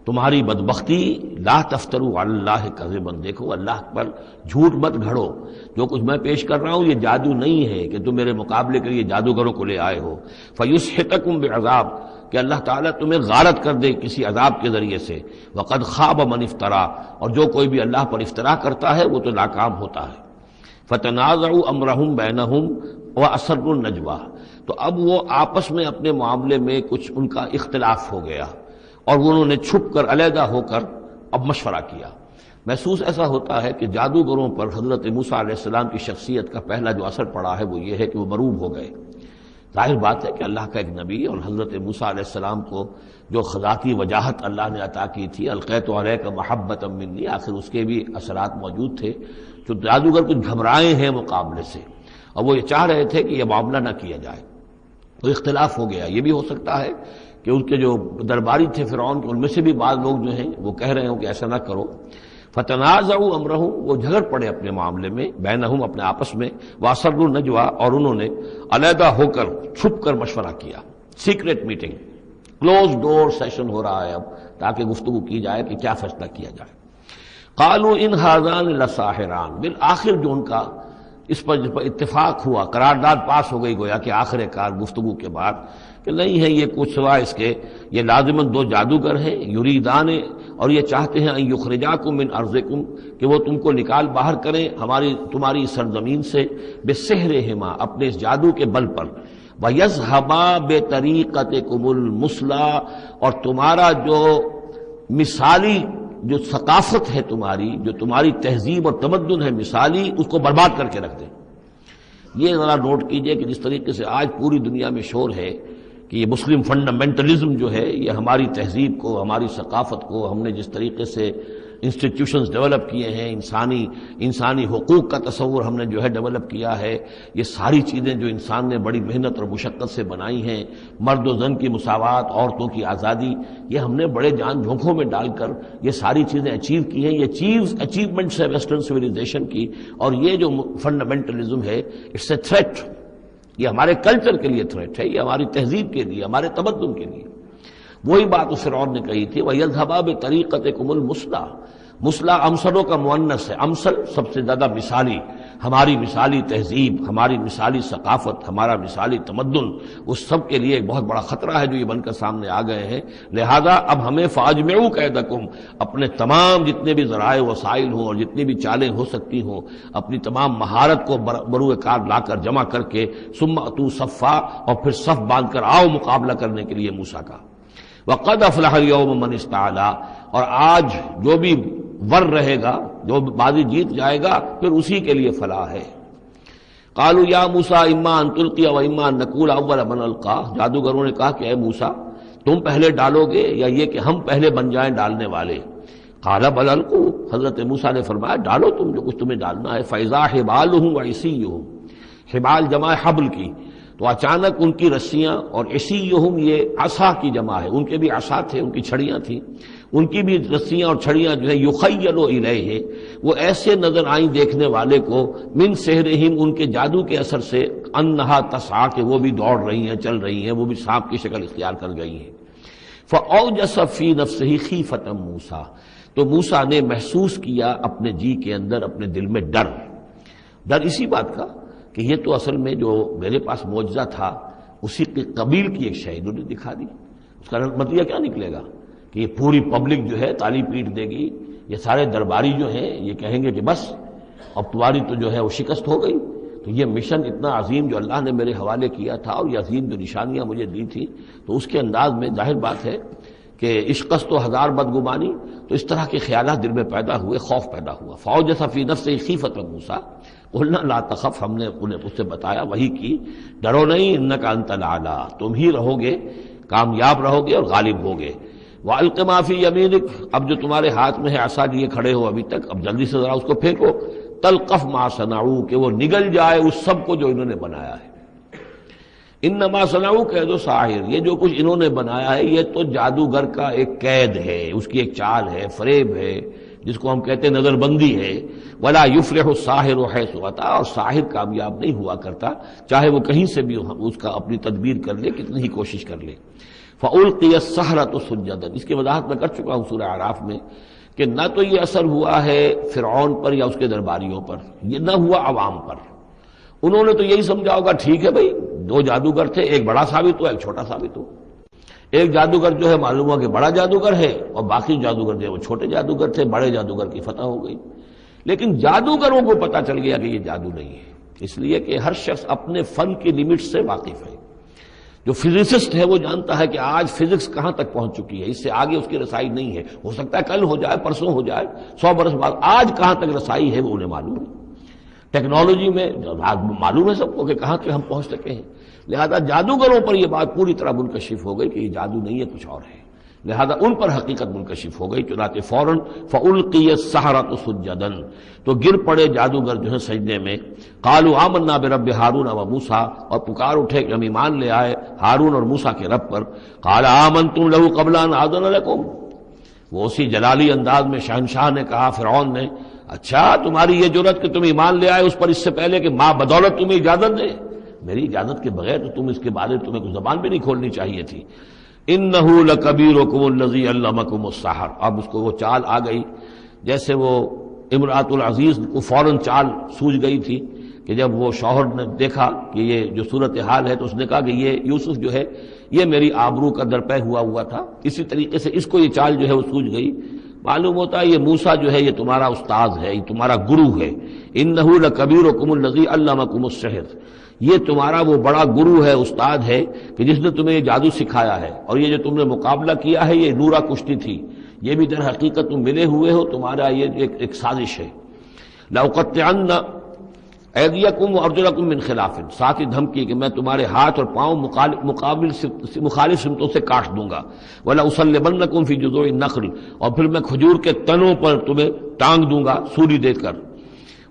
تمہاری بدبختی، لا تفتروا علی اللہ کذبا، دیکھو اللہ پر جھوٹ مت گھڑو، جو کچھ میں پیش کر رہا ہوں یہ جادو نہیں ہے کہ تم میرے مقابلے کے لیے جادوگروں کو لے آئے ہو۔ فیسحتکم بعذاب، کہ اللہ تعالیٰ تمہیں غارت کر دے کسی عذاب کے ذریعے سے۔ وقد خاب من افترا، اور جو کوئی بھی اللہ پر افترا کرتا ہے وہ تو ناکام ہوتا ہے۔ فتنازعوا امرهم بینہم واسروا النجوى، تو اب وہ آپس میں اپنے معاملے میں کچھ ان کا اختلاف ہو گیا اور انہوں نے چھپ کر، علیحدہ ہو کر اب مشورہ کیا۔ محسوس ایسا ہوتا ہے کہ جادوگروں پر حضرت موسیٰ علیہ السلام کی شخصیت کا پہلا جو اثر پڑا ہے وہ یہ ہے کہ وہ مروب ہو گئے۔ ظاہر بات ہے کہ اللہ کا ایک نبی اور حضرت موسیٰ علیہ السلام کو جو ذاتی وجاہت اللہ نے عطا کی تھی، القیت علیک محبۃ منی، آخر اس کے بھی اثرات موجود تھے، جو جادوگر کچھ گھبرائے ہیں مقابلے سے، اور وہ یہ چاہ رہے تھے کہ یہ معاملہ نہ کیا جائے۔ تو اختلاف ہو گیا. یہ بھی ہو سکتا ہے کہ ان کے جو درباری تھے فرعون کے، ان میں سے بھی بعض لوگ جو ہیں وہ کہہ رہے ہوں کہ ایسا نہ کرو. فتنازعوا امرهم، وہ جھگڑ پڑے اپنے معاملے میں، بینہم، اپنے آپس میں، واسروا النجوى، اور انہوں نے علیحدہ ہو کر چھپ کر مشورہ کیا. سیکرٹ میٹنگ، کلوز ڈور سیشن ہو رہا ہے اب، تاکہ گفتگو کی جائے کہ کیا فیصلہ کیا جائے. قالوا ان هذان لساحران، بالآخر جو ان کا اس پر اتفاق ہوا، قرارداد پاس ہو گئی گویا کہ آخر کار گفتگو کے بعد، کہ نہیں ہے یہ کچھ سوا اس کے، یہ لازماً دو جادوگر ہیں، یریدان، اور یہ چاہتے ہیں ان یخرجاکم من ارضکم، کہ وہ تم کو نکال باہر کریں تمہاری سرزمین سے، بسحرہما، اپنے اس جادو کے بل پر، ویذھبا بطریقتکم المثلی، اور تمہارا جو مثالی جو ثقافت ہے تمہاری، جو تمہاری تہذیب اور تمدن ہے مثالی، اس کو برباد کر کے رکھ دیں. یہ ذرا نوٹ کیجئے کہ جس طریقے سے آج پوری دنیا میں شور ہے کہ یہ مسلم فنڈامنٹلزم جو ہے، یہ ہماری تہذیب کو، ہماری ثقافت کو، ہم نے جس طریقے سے انسٹیٹیوشنز ڈیولپ کیے ہیں، انسانی حقوق کا تصور ہم نے جو ہے ڈیولپ کیا ہے، یہ ساری چیزیں جو انسان نے بڑی محنت اور مشقت سے بنائی ہیں، مرد و زن کی مساوات، عورتوں کی آزادی، یہ ہم نے بڑے جان جھونکوں میں ڈال کر یہ ساری چیزیں اچیو کی ہیں. یہ اچیومنٹس ہے ویسٹرن سویلائزیشن کی، اور یہ جو فنڈامنٹلزم ہے، اٹس اے تھریٹ. یہ ہمارے کلچر کے لیے تھریٹ ہے، یہ ہماری تہذیب کے لیے، ہمارے تمدن کے لیے. وہی بات اس فرعون نے کہی تھی، وَيَذْهَبَا بِطَرِيقَتِكُمُ الْمُثْلَى، مثلا امثلوں کا مؤنث ہے، امثل سب سے زیادہ مثالی، ہماری مثالی تہذیب، ہماری مثالی ثقافت، ہمارا مثالی تمدن، اس سب کے لیے ایک بہت بڑا خطرہ ہے جو یہ بن کر سامنے آ گئے ہیں. لہذا اب ہمیں فَأَجْمِعُوا كَيْدَكُمْ، اپنے تمام جتنے بھی ذرائع وسائل ہوں اور جتنی بھی چالیں ہو سکتی ہوں، اپنی تمام مہارت کو بروئے کار لا کر جمع کر کے، ثُمَّ أْتُوا صَفًّا، اور پھر صف باندھ کر آؤ مقابلہ کرنے کے لیے موسیٰ کا. وَقَدْ أَفْلَحَ الْيَوْمَ مَنِ اسْتَعْلَىٰ، اور آج جو بھی ور رہے گا، جو بازی جیت جائے گا، پھر اسی کے لیے فلاح ہے. قالوا یا موسیٰ اما ان تلقی و اما ان نکون اول من القا، جادوگروں نے کہا کہ اے موسیٰ تم پہلے ڈالو گے یا یہ کہ ہم پہلے بن جائیں ڈالنے والے. قال بل القوا، حضرت موسیٰ نے فرمایا ڈالو تم جو کچھ تمہیں ڈالنا ہے. فاذا حبالهم وعصیهم، حبال جمع حبل کی، تو اچانک ان کی رسیاں، اور عصیہم یہ عصا کی جمع ہے، ان کے بھی عصا تھے، ان کی چھڑیاں تھیں، ان کی بھی رسیاں اور چھڑیاں جو ہے یخیل الیہ، وہ ایسے نظر آئیں دیکھنے والے کو، من سحرہم، ان کے جادو کے اثر سے، انہا تسعی، کہ وہ بھی دوڑ رہی ہیں، چل رہی ہیں، وہ بھی سانپ کی شکل اختیار کر گئی ہیں. فاوجس فی نفسہ خیفۃ موسیٰ، تو موسیٰ نے محسوس کیا اپنے جی کے اندر، اپنے دل میں ڈر اسی بات کا کہ یہ تو اصل میں جو میرے پاس معجزہ تھا اسی کے قبیل کی ایک شے انہوں نے دکھا دی. اس کا نتیجہ کیا نکلے گا کہ یہ پوری پبلک جو ہے تالی پیٹ دے گی، یہ سارے درباری جو ہیں یہ کہیں گے کہ بس اب تمہاری تو جو ہے وہ شکست ہو گئی. تو یہ مشن اتنا عظیم جو اللہ نے میرے حوالے کیا تھا، اور یہ عظیم جو نشانیاں مجھے دی تھی، تو اس کے انداز میں ظاہر بات ہے کہ عشقست و ہزار بدگمانی، تو اس طرح کے خیالات دل میں پیدا ہوئے، خوف پیدا ہوا. فاوجس فی نفسہ خیفۃ موسیٰ، قلنا لا تخف، ہم نے انہیں اس سے بتایا، وہی کی، ڈرو نہیں، انک انت الاعلیٰ، تم ہی رہو گے، کامیاب رہو گے اور غالب ہوگے. وَأَلْقِ مَا فِي يَمِينِكَ، اب جو تمہارے ہاتھ میں ہے عصا لیے کھڑے ہو ابھی تک، اب جلدی سے ذرا اس کو پھینکو. تلقف ما صنعوا، کہ وہ نگل جائے اس سب کو جو انہوں نے بنایا ہے. انما صنعوا کید ساحر، یہ جو کچھ انہوں نے بنایا ہے یہ تو جادوگر کا ایک قید ہے، اس کی ایک چال ہے، فریب ہے، جس کو ہم کہتے ہیں نظر بندی ہے. ولا یفلح الساحر حیث اتی، اور ساحر کامیاب نہیں ہوا کرتا چاہے وہ کہیں سے بھی اس کا اپنی تدبیر کر لے، کتنی ہی کوشش کر لے. فَأُلْقِيَ السَّحَرَةُ سُجَّدًا، اس کی وضاحت میں کر چکا ہوں سورہ اعراف میں کہ نہ تو یہ اثر ہوا ہے فرعون پر یا اس کے درباریوں پر، یہ نہ ہوا عوام پر. انہوں نے تو یہی سمجھا ہوگا ٹھیک ہے بھائی، دو جادوگر تھے، ایک بڑا ثابت ہوا، ایک چھوٹا ثابت ہوا. ایک جادوگر جو ہے معلوم ہوا کہ بڑا جادوگر ہے، اور باقی جادوگر جو ہے وہ چھوٹے جادوگر تھے، بڑے جادوگر کی فتح ہو گئی. لیکن جادوگروں کو پتہ چل گیا کہ یہ جادو نہیں ہے، اس لیے کہ ہر شخص اپنے فن کی لمٹ سے واقف ہے. جو فزسسٹ ہے وہ جانتا ہے کہ آج فزکس کہاں تک پہنچ چکی ہے، اس سے آگے اس کی رسائی نہیں ہے. ہو سکتا ہے کل ہو جائے، پرسوں ہو جائے، 100 برس بعد، آج کہاں تک رسائی ہے وہ انہیں معلوم ہے. ٹیکنالوجی میں معلوم ہے سب کو کہ کہاں تک ہم پہنچ سکے ہیں. لہذا جادوگروں پر یہ بات پوری طرح منکشف ہو گئی کہ یہ جادو نہیں ہے، کچھ اور ہے. لہذا ان پر حقیقت منکشف ہو گئی، چنانچہ فوراً فَأُلْقِيَ السَّحَرَةُ سُجَّدًا، تو گر پڑے جادوگر جو ہیں سجدے میں. قَالُوا آمَنَّا بِرَبِّ هَارُونَ وَمُوسَىٰ، اور پکار اٹھے کہ ہم ایمان لے آئے ہارون اور موسیٰ کے رب پر. قَالَ آمَنْتُمْ لَهُ قَبْلَ أَنْ آذَنَ لَكُمْ، وہ اسی جلالی انداز میں شہنشاہ نے کہا فرعون نے، اچھا تمہاری یہ جرت کہ تم ایمان لے آئے اس پر اس سے پہلے کہ ماں بدولت تمہیں اجازت دے؟ میری اجازت کے بغیر تو تم اس کے بارے تمہیں کوئی زبان بھی نہیں کھولنی چاہیے تھی. انہ لکبیرکم الذی علمکم السحر، اب اس کو وہ چال آ گئی جیسے وہ امرأۃ العزیز کو فوراً چال سوجھ گئی تھی کہ جب وہ شوہر نے دیکھا کہ یہ جو صورتحال ہے تو اس نے کہا کہ یہ یوسف جو ہے یہ میری آبرو کا درپے ہوا تھا. اسی طریقے سے اس کو یہ چال جو ہے وہ سوجھ گئی. معلوم ہوتا ہے یہ موسیٰ جو ہے یہ تمہارا استاذ ہے، یہ تمہارا گرو ہے. انہ لکبیرکم الذی علمکم السحر، یہ تمہارا وہ بڑا گرو ہے، استاد ہے کہ جس نے تمہیں یہ جادو سکھایا ہے، اور یہ جو تم نے مقابلہ کیا ہے یہ نورا کشتی تھی، یہ بھی در حقیقت تم ملے ہوئے ہو، تمہارا یہ ایک سازش ہے. لأقطعن ایدیکم وارجلکم من خلاف، ساتھ ہی دھمکی کہ میں تمہارے ہاتھ اور پاؤں مخالف سمتوں سے کاٹ دوں گا. ولاصلبنکم فی جذوع النخل، اور پھر میں کھجور کے تنوں پر تمہیں ٹانگ دوں گا سولی دے کر.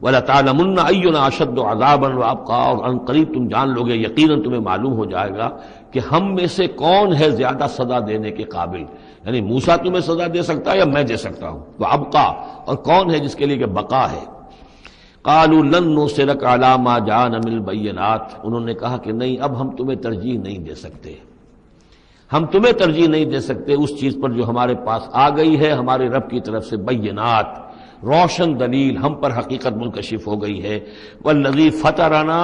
وَلَتَعْلَمُنَّ أَيُّنَا أَشَدُّ عَذَابًا وَأَبْقَىٰ، اور ان قریب تم جان لوگے، یقیناً تمہیں معلوم ہو جائے گا کہ ہم میں سے کون ہے زیادہ سزا دینے کے قابل. یعنی موسیٰ تمہیں سزا دے سکتا ہے یا میں دے سکتا ہوں، وَأَبْقَىٰ، اور کون ہے جس کے لیے کہ بقا ہے. قَالُوا لَن نُّرْسِلَكَ عَلَىٰ مَا جَاءَنَا مِنَ الْبَيِّنَاتِ، انہوں نے کہا کہ نہیں، اب ہم تمہیں ترجیح نہیں دے سکتے، ہم تمہیں ترجیح نہیں دے سکتے اس چیز پر جو ہمارے پاس آ گئی ہے ہمارے رب کی طرف سے، بینات، روشن دلیل ہم پر حقیقت منکشف ہو گئی ہے. والذی فطرنا،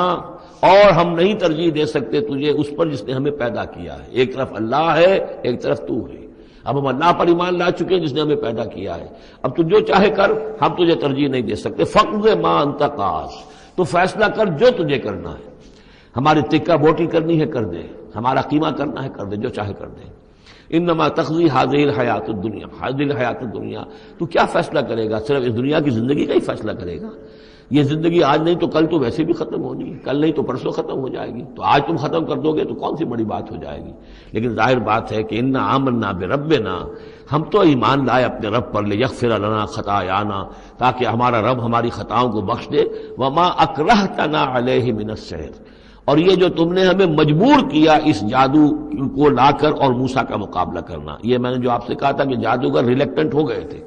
اور ہم نہیں ترجیح دے سکتے تجھے اس پر جس نے ہمیں پیدا کیا ہے. ایک طرف اللہ ہے، ایک طرف تو ہے. اب ہم اللہ پر ایمان لا چکے ہیں جس نے ہمیں پیدا کیا ہے. اب تو جو چاہے کر، ہم تجھے ترجیح نہیں دے سکتے. فقض ما انت قاض، تو فیصلہ کر جو تجھے کرنا ہے. ہماری تکہ بوٹی کرنی ہے کر دے، ہمارا قیمہ کرنا ہے کر دے، جو چاہے کر دے. انما تقضی هذه الحیات الدنیا، هذه الحیات الدنیا، تو کیا فیصلہ کرے گا؟ صرف اس دنیا کی زندگی کا ہی فیصلہ کرے گا. یہ زندگی آج نہیں تو کل تو ویسے بھی ختم ہونی ہے، کل نہیں تو پرسوں ختم ہو جائے گی. تو آج تم ختم کر دو گے تو کون سی بڑی بات ہو جائے گی. لیکن ظاہر بات ہے کہ انا آمنا بربنا، ہم تو ایمان لائے اپنے رب پر، لیغفر لنا خطایانا، تاکہ ہمارا رب ہماری خطاؤں کو بخش دے. وما اکرہتنا علیہ من السحر، اور یہ جو تم نے ہمیں مجبور کیا اس جادو کو لا کر اور موسیٰ کا مقابلہ کرنا. یہ میں نے جو آپ سے کہا تھا کہ جادوگر ریلیکٹنٹ ہو گئے تھے،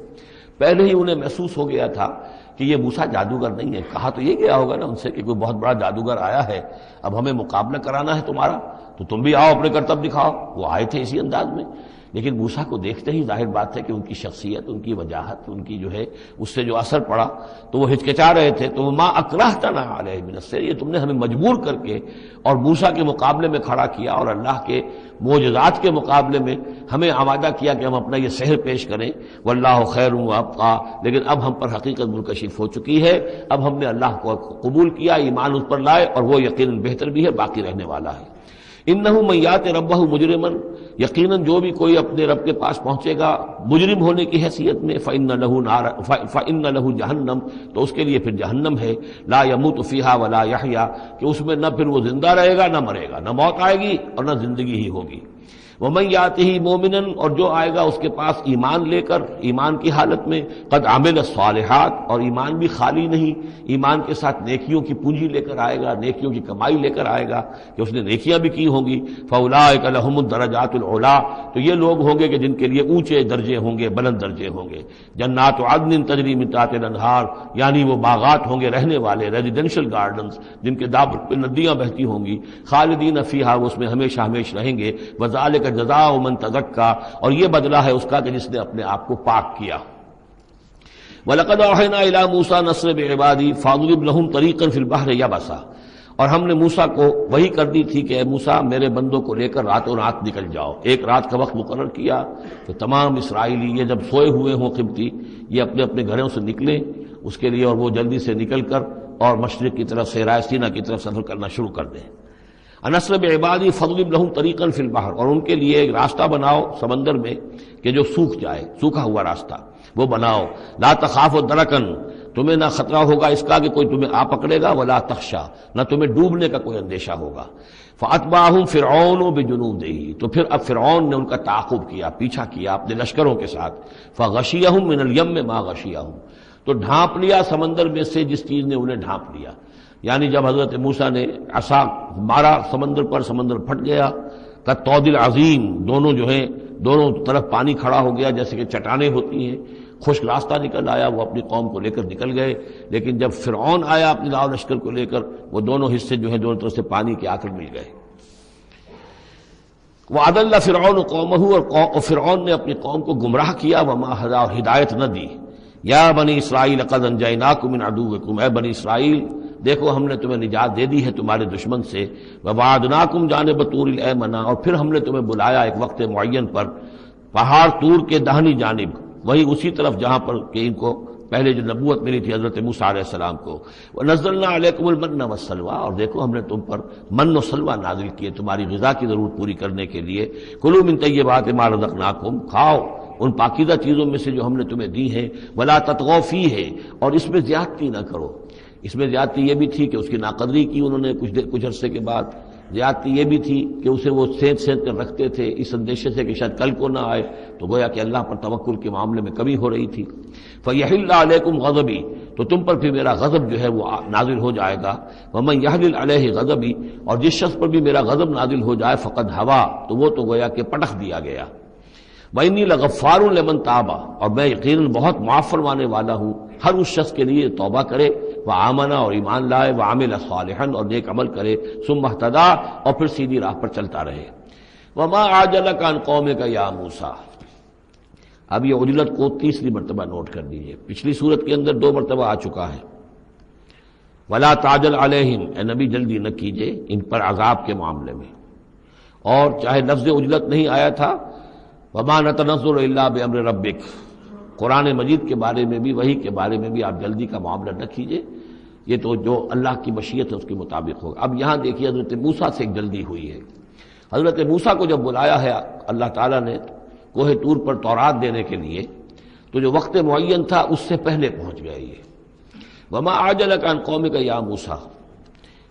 پہلے ہی انہیں محسوس ہو گیا تھا کہ یہ موسیٰ جادوگر نہیں ہے. کہا تو یہ گیا ہوگا نا ان سے کہ کوئی بہت بڑا جادوگر آیا ہے، اب ہمیں مقابلہ کرانا ہے تمہارا، تو تم بھی آؤ اپنے کرتب دکھاؤ. وہ آئے تھے اسی انداز میں. لیکن موسیٰ کو دیکھتے ہی ظاہر بات ہے کہ ان کی شخصیت، ان کی وجاہت، ان کی جو ہے اس سے جو اثر پڑا تو وہ ہچکچا رہے تھے. تو ما اکرہتنا علیہ من السحر، یہ تم نے ہمیں مجبور کر کے اور موسیٰ کے مقابلے میں کھڑا کیا اور اللہ کے معجزات کے مقابلے میں ہمیں آمادہ کیا کہ ہم اپنا یہ سحر پیش کریں. واللہ خیر وابقیٰ، لیکن اب ہم پر حقیقت منکشف ہو چکی ہے. اب ہم نے اللہ کو قبول کیا، ایمان اس پر لائے، اور وہ یقیناً بہتر بھی ہے، باقی رہنے والا ہے. انہ من یات ربہ مجرما، یقیناً جو بھی کوئی اپنے رب کے پاس پہنچے گا مجرم ہونے کی حیثیت میں، فإن لہ جہنم، تو اس کے لیے پھر جہنم ہے. لا یموت فیہا ولا یحیا، کہ اس میں نہ پھر وہ زندہ رہے گا نہ مرے گا، نہ موت آئے گی اور نہ زندگی ہی ہوگی. ومن یاتہ مومنا، اور جو آئے گا اس کے پاس ایمان لے کر، ایمان کی حالت میں، قد عمل الصالحات، اور ایمان بھی خالی نہیں، ایمان کے ساتھ نیکیوں کی پونجی لے کر آئے گا، نیکیوں کی کمائی لے کر آئے گا کہ اس نے نیکیاں بھی کی ہوں گی. فاولئک لہم الدرجات العلی، تو یہ لوگ ہوں گے کہ جن کے لیے اونچے درجے ہوں گے، بلند درجے ہوں گے. جنات عدن تجری من تحتها الانہار، یعنی وہ باغات ہوں گے رہنے والے، ریزیڈینشل گارڈنز جن کے دامن پہ ندیاں بہتی ہوں گی. خالدین فیہا، وہ اس میں ہمیشہ ہمیش رہیں گے. وذالک جزاء من تزکا، اور یہ بدلہ ہے اس کا کہ جس نے اپنے آپ کو پاک کیا. وَلَقَدْ أَوْحَيْنَا إِلَىٰ مُوسَىٰ نَسْرِ بِعِبَادِي فَاضْرِبْ لَهُمْ طَرِيقًا فِي الْبَحْرِ يَبَسًا، اور ہم نے موسیٰ کو وہی کر دی تھی کہ اے موسیٰ میرے بندوں کو لے کر راتوں رات نکل جاؤ. ایک رات کا وقت مقرر کیا کہ تمام اسرائیلی یہ جب سوئے ہوئے ہوں قبطی، یہ اپنے اپنے گھروں سے نکلیں اس کے لیے، اور وہ جلدی سے نکل کر اور مشرق کی طرف صحرائے سینا کی طرف سفر کرنا شروع کر دیں. نسر بعبادی فضرب لہم طریقا فی البحر، اور ان کے لیے ایک راستہ بناؤ سمندر میں کہ جو سوکھ جائے، سوکھا ہوا راستہ وہ بناؤ. لا تخاف درکن، تمہیں نہ خطرہ ہوگا اس کا کہ کوئی تمہیں آ پکڑے گا. ولا تخشا، نہ تمہیں ڈوبنے کا کوئی اندیشہ ہوگا. فَأَتْبَعَهُمْ فِرْعَوْنُ بِجُنُودِهِ، تو پھر اب فرعون نے ان کا تعاقب کیا، پیچھا کیا اپنے لشکروں کے ساتھ. فَغَشِيَهُمْ مِنَ الْيَمِّ مَا غَشِيَهُمْ، تو ڈھانپ لیا سمندر میں سے جس چیز نے انہیں ڈھانپ لیا. یعنی جب حضرت موسیٰ نے عصا مارا سمندر پر، سمندر پھٹ گیا. کالطود العظیم، دونوں جو ہیں دونوں طرف پانی کھڑا ہو گیا جیسے کہ چٹانیں ہوتی ہیں. خشک راستہ نکل آیا، وہ اپنی قوم کو لے کر نکل گئے. لیکن جب فرعون آیا اپنے لاؤ لشکر کو لے کر، وہ دونوں حصے جو ہیں دونوں طرف سے پانی کے آ کر مل گئے. وَأَضَلَّ فِرْعَوْنُ قَوْمَهُ، اور فرعون نے اپنی قوم کو گمراہ کیا. وَمَا هَدَىٰ، اور ہدایت نہ دی. یا بنی اسرائیل قد انجیناکم من عدوکم، اے بنی اسرائیل دیکھو ہم نے تمہیں نجات دے دی ہے تمہارے دشمن سے. وَوَعَدْنَاكُمْ جانب طور الایمن، اور پھر ہم نے تمہیں بلایا ایک وقت معین پر پہاڑ طور کے داہنی جانب، وہی اسی طرف جہاں پر کہ ان کو پہلے جو نبوت ملی تھی حضرت موسیٰ علیہ السلام کو. وَنَزَّلْنَا عَلَيْكُمُ الْمَنَّ وَالسَّلْوَىٰ، اور دیکھو ہم نے تم پر من و سلوہ نازل کیے تمہاری غذا کی ضرورت پوری کرنے کے لیے. کُلُوا مِن طَیِّبَاتِ مَا رَزَقْنَاکُمْ، کھاؤ ان پاکیزہ چیزوں میں سے جو ہم نے تمہیں دی ہیں. وَلَا تَطْغَوْا فِیہِ، اور اس میں زیادتی نہ کرو. اس میں زیادتی یہ بھی تھی کہ اس کی ناقدری کی انہوں نے کچھ عرصے کے بعد. زیادتی یہ بھی تھی کہ اسے وہ سینت کر رکھتے تھے اس اندیشے سے کہ شاید کل کو نہ آئے، تو گویا کہ اللہ پر توکل کے معاملے میں کمی ہو رہی تھی. فَيَحِلَّ عَلَيْكُمْ غَضَبِي، تو تم پر بھی میرا غضب جو ہے وہ نازل ہو جائے گا. وَمَن يَحْلِلْ عَلَيْهِ غَضَبِي، اور جس شخص پر بھی میرا غضب نازل ہو جائے فقد ہوا، تو وہ تو گویا کہ پٹخ دیا گیا. وَإِنِّي لَغَفَّارٌ لِمَن تَابَ، اور میں یقیناً بہت معاف فرمانے والا ہوں ہر اس شخص کے لیے توبہ کرے. وَآمَنَ، اور ایمان لائے. وَعَمِلَ صَالِحًا، اور نیک عمل کرے. ثُمَّ اهْتَدَىٰ، اور پھر سیدھی راہ پر چلتا رہے. وَمَا أَعْجَلَكَ عَنْ قَوْمِكَ يَا مُوسَىٰ، اب یہ عجلت کو تیسری مرتبہ نوٹ کر دیجئے. پچھلی صورت کے اندر 2 مرتبہ آ چکا ہے. وَلَا تَعْجَلْ عَلَيْهِمْ، اے نبی جلدی نہ کیجئے ان پر عذاب کے معاملے میں. اور چاہے لفظ عجلت نہیں آیا تھا، وَمَا نَتَنَزَّلُ إِلَّا بِأَمْرِ رَبِّكَ، قرآن مجید کے بارے میں بھی، وحی کے بارے میں بھی آپ جلدی کا معاملہ نہ کیجئے، یہ تو جو اللہ کی مشیت ہے اس کے مطابق ہوگا. اب یہاں دیکھیے حضرت موسیٰ سے ایک جلدی ہوئی ہے. حضرت موسیٰ کو جب بلایا ہے اللہ تعالیٰ نے کوہ طور پر تورات دینے کے لیے، تو جو وقت معین تھا اس سے پہلے پہنچ گئے یہ. وَمَا أَعْجَلَكَ عَنْ قَوْمِكَ يَا مُوسَىٰ،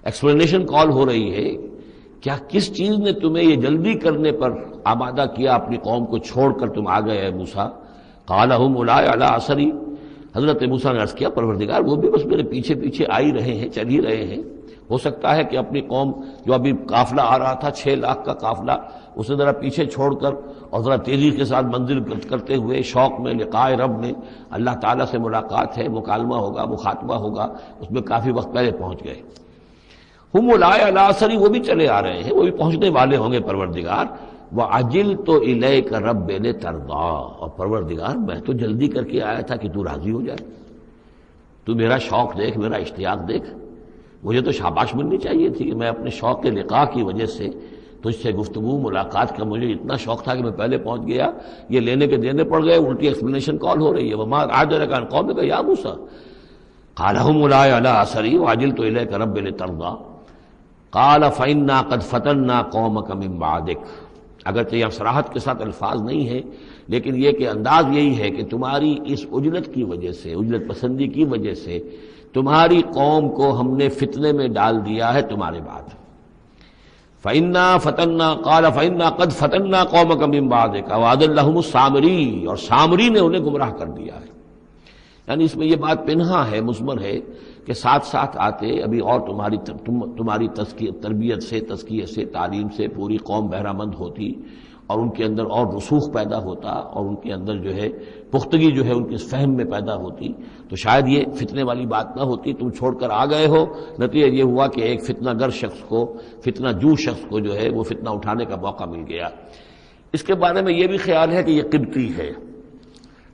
ایکسپلینیشن کال ہو رہی ہے. کیا کس چیز نے تمہیں یہ جلدی کرنے پر آمادہ کیا، اپنی قوم کو چھوڑ کر تم آ گئے موسیٰ؟ قَالَ هُمْ أُولَٰئِكَ عَلَىٰ أَثَرِي، حضرت موسیٰ نے عرض کیا پروردگار وہ بھی بس میرے پیچھے پیچھے آ ہی رہے ہیں، چل ہی رہے ہیں. ہو سکتا ہے کہ اپنی قوم جو ابھی قافلہ آ رہا تھا 6 لاکھ کا قافلہ، اسے ذرا پیچھے چھوڑ کر اور ذرا تیزی کے ساتھ منزل کرتے ہوئے شوق میں لقائے رب میں، اللہ تعالیٰ سے ملاقات ہے، مکالمہ ہوگا، مخاطبہ ہوگا، اس میں کافی وقت پہلے پہنچ گئے. ہم اولئک علی اثری، وہ بھی چلے آ رہے ہیں، وہ بھی پہنچنے والے ہوں گے پروردگار. وعجلت الیک رب لترضی، اور پروردگار میں تو جلدی کر کے آیا تھا کہ تو راضی ہو جائے. تو میرا شوق دیکھ، میرا اشتیاق دیکھ. مجھے تو شاباش ملنی چاہیے تھی کہ میں اپنے شوق کے لقاء کی وجہ سے تجھ سے گفتگو ملاقات کا مجھے اتنا شوق تھا کہ میں پہلے پہنچ گیا. یہ لینے کے دینے پڑ گئے، الٹی ایکسپلینیشن کال ہو رہی ہے. وما أعجلك عن قومك يا موسى قال هم أولئك على أثري وعجلت إليك رب لترضى قال فإنا قد فتنا قومك من بعدك. اگرچہ یہ صراحت کے ساتھ الفاظ نہیں ہیں، لیکن یہ کہ انداز یہی ہے کہ تمہاری اس عجلت کی وجہ سے، عجلت پسندی کی وجہ سے تمہاری قوم کو ہم نے فتنے میں ڈال دیا ہے تمہارے بعد. فَإِنَّا فَتَنَّا قَالَ فَإِنَّا قَدْ فَتَنَّا قَوْمَكَ مِن بَعْدِكَ وَأَضَلَّهُمُ السَّامِرِيُّ، اور سامری نے انہیں گمراہ کر دیا ہے. یعنی اس میں یہ بات پنہا ہے، مضمر ہے کہ ساتھ ساتھ آتے ابھی اور تمہاری تربیت سے، تزکیے سے، تعلیم سے پوری قوم بہرہ مند ہوتی، اور ان کے اندر اور رسوخ پیدا ہوتا، اور ان کے اندر جو ہے پختگی جو ہے ان کے فہم میں پیدا ہوتی، تو شاید یہ فتنے والی بات نہ ہوتی. تم چھوڑ کر آ گئے ہو، نتیجہ یہ ہوا کہ ایک فتنہ گر شخص کو، فتنہ جو شخص کو جو ہے وہ فتنہ اٹھانے کا موقع مل گیا. اس کے بارے میں یہ بھی خیال ہے کہ یہ قبطی ہے،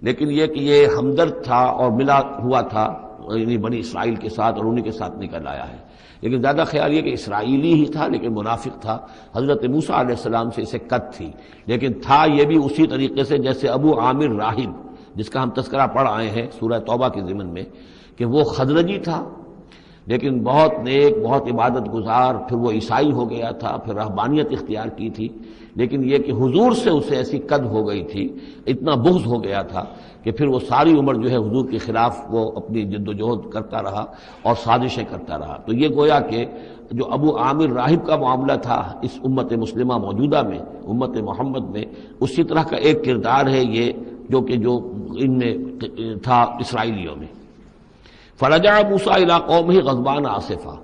لیکن یہ کہ یہ ہمدرد تھا اور ملا ہوا تھا یعنی بنی اسرائیل کے ساتھ، اور انہی کے ساتھ نکل آیا ہے. لیکن زیادہ خیال یہ کہ اسرائیلی ہی تھا لیکن منافق تھا. حضرت موسیٰ علیہ السلام سے اسے قط تھی، لیکن تھا یہ بھی اسی طریقے سے جیسے ابو عامر راہب جس کا ہم تذکرہ پڑھ آئے ہیں سورہ توبہ کے ضمن میں، کہ وہ خزرجی تھا لیکن بہت نیک، بہت عبادت گزار، پھر وہ عیسائی ہو گیا تھا، پھر رہبانیت اختیار کی تھی، لیکن یہ کہ حضور سے اسے ایسی قد ہو گئی تھی، اتنا بغض ہو گیا تھا کہ پھر وہ ساری عمر جو ہے حضور کے خلاف وہ اپنی جد و جہد کرتا رہا اور سازشیں کرتا رہا۔ تو یہ گویا کہ جو ابو عامر راہب کا معاملہ تھا اس امت مسلمہ موجودہ میں، امت محمد میں، اسی طرح کا ایک کردار ہے یہ جو ان میں تھا اسرائیلیوں میں۔ فرجع موسیٰ الی قومہ غضبان آسفا،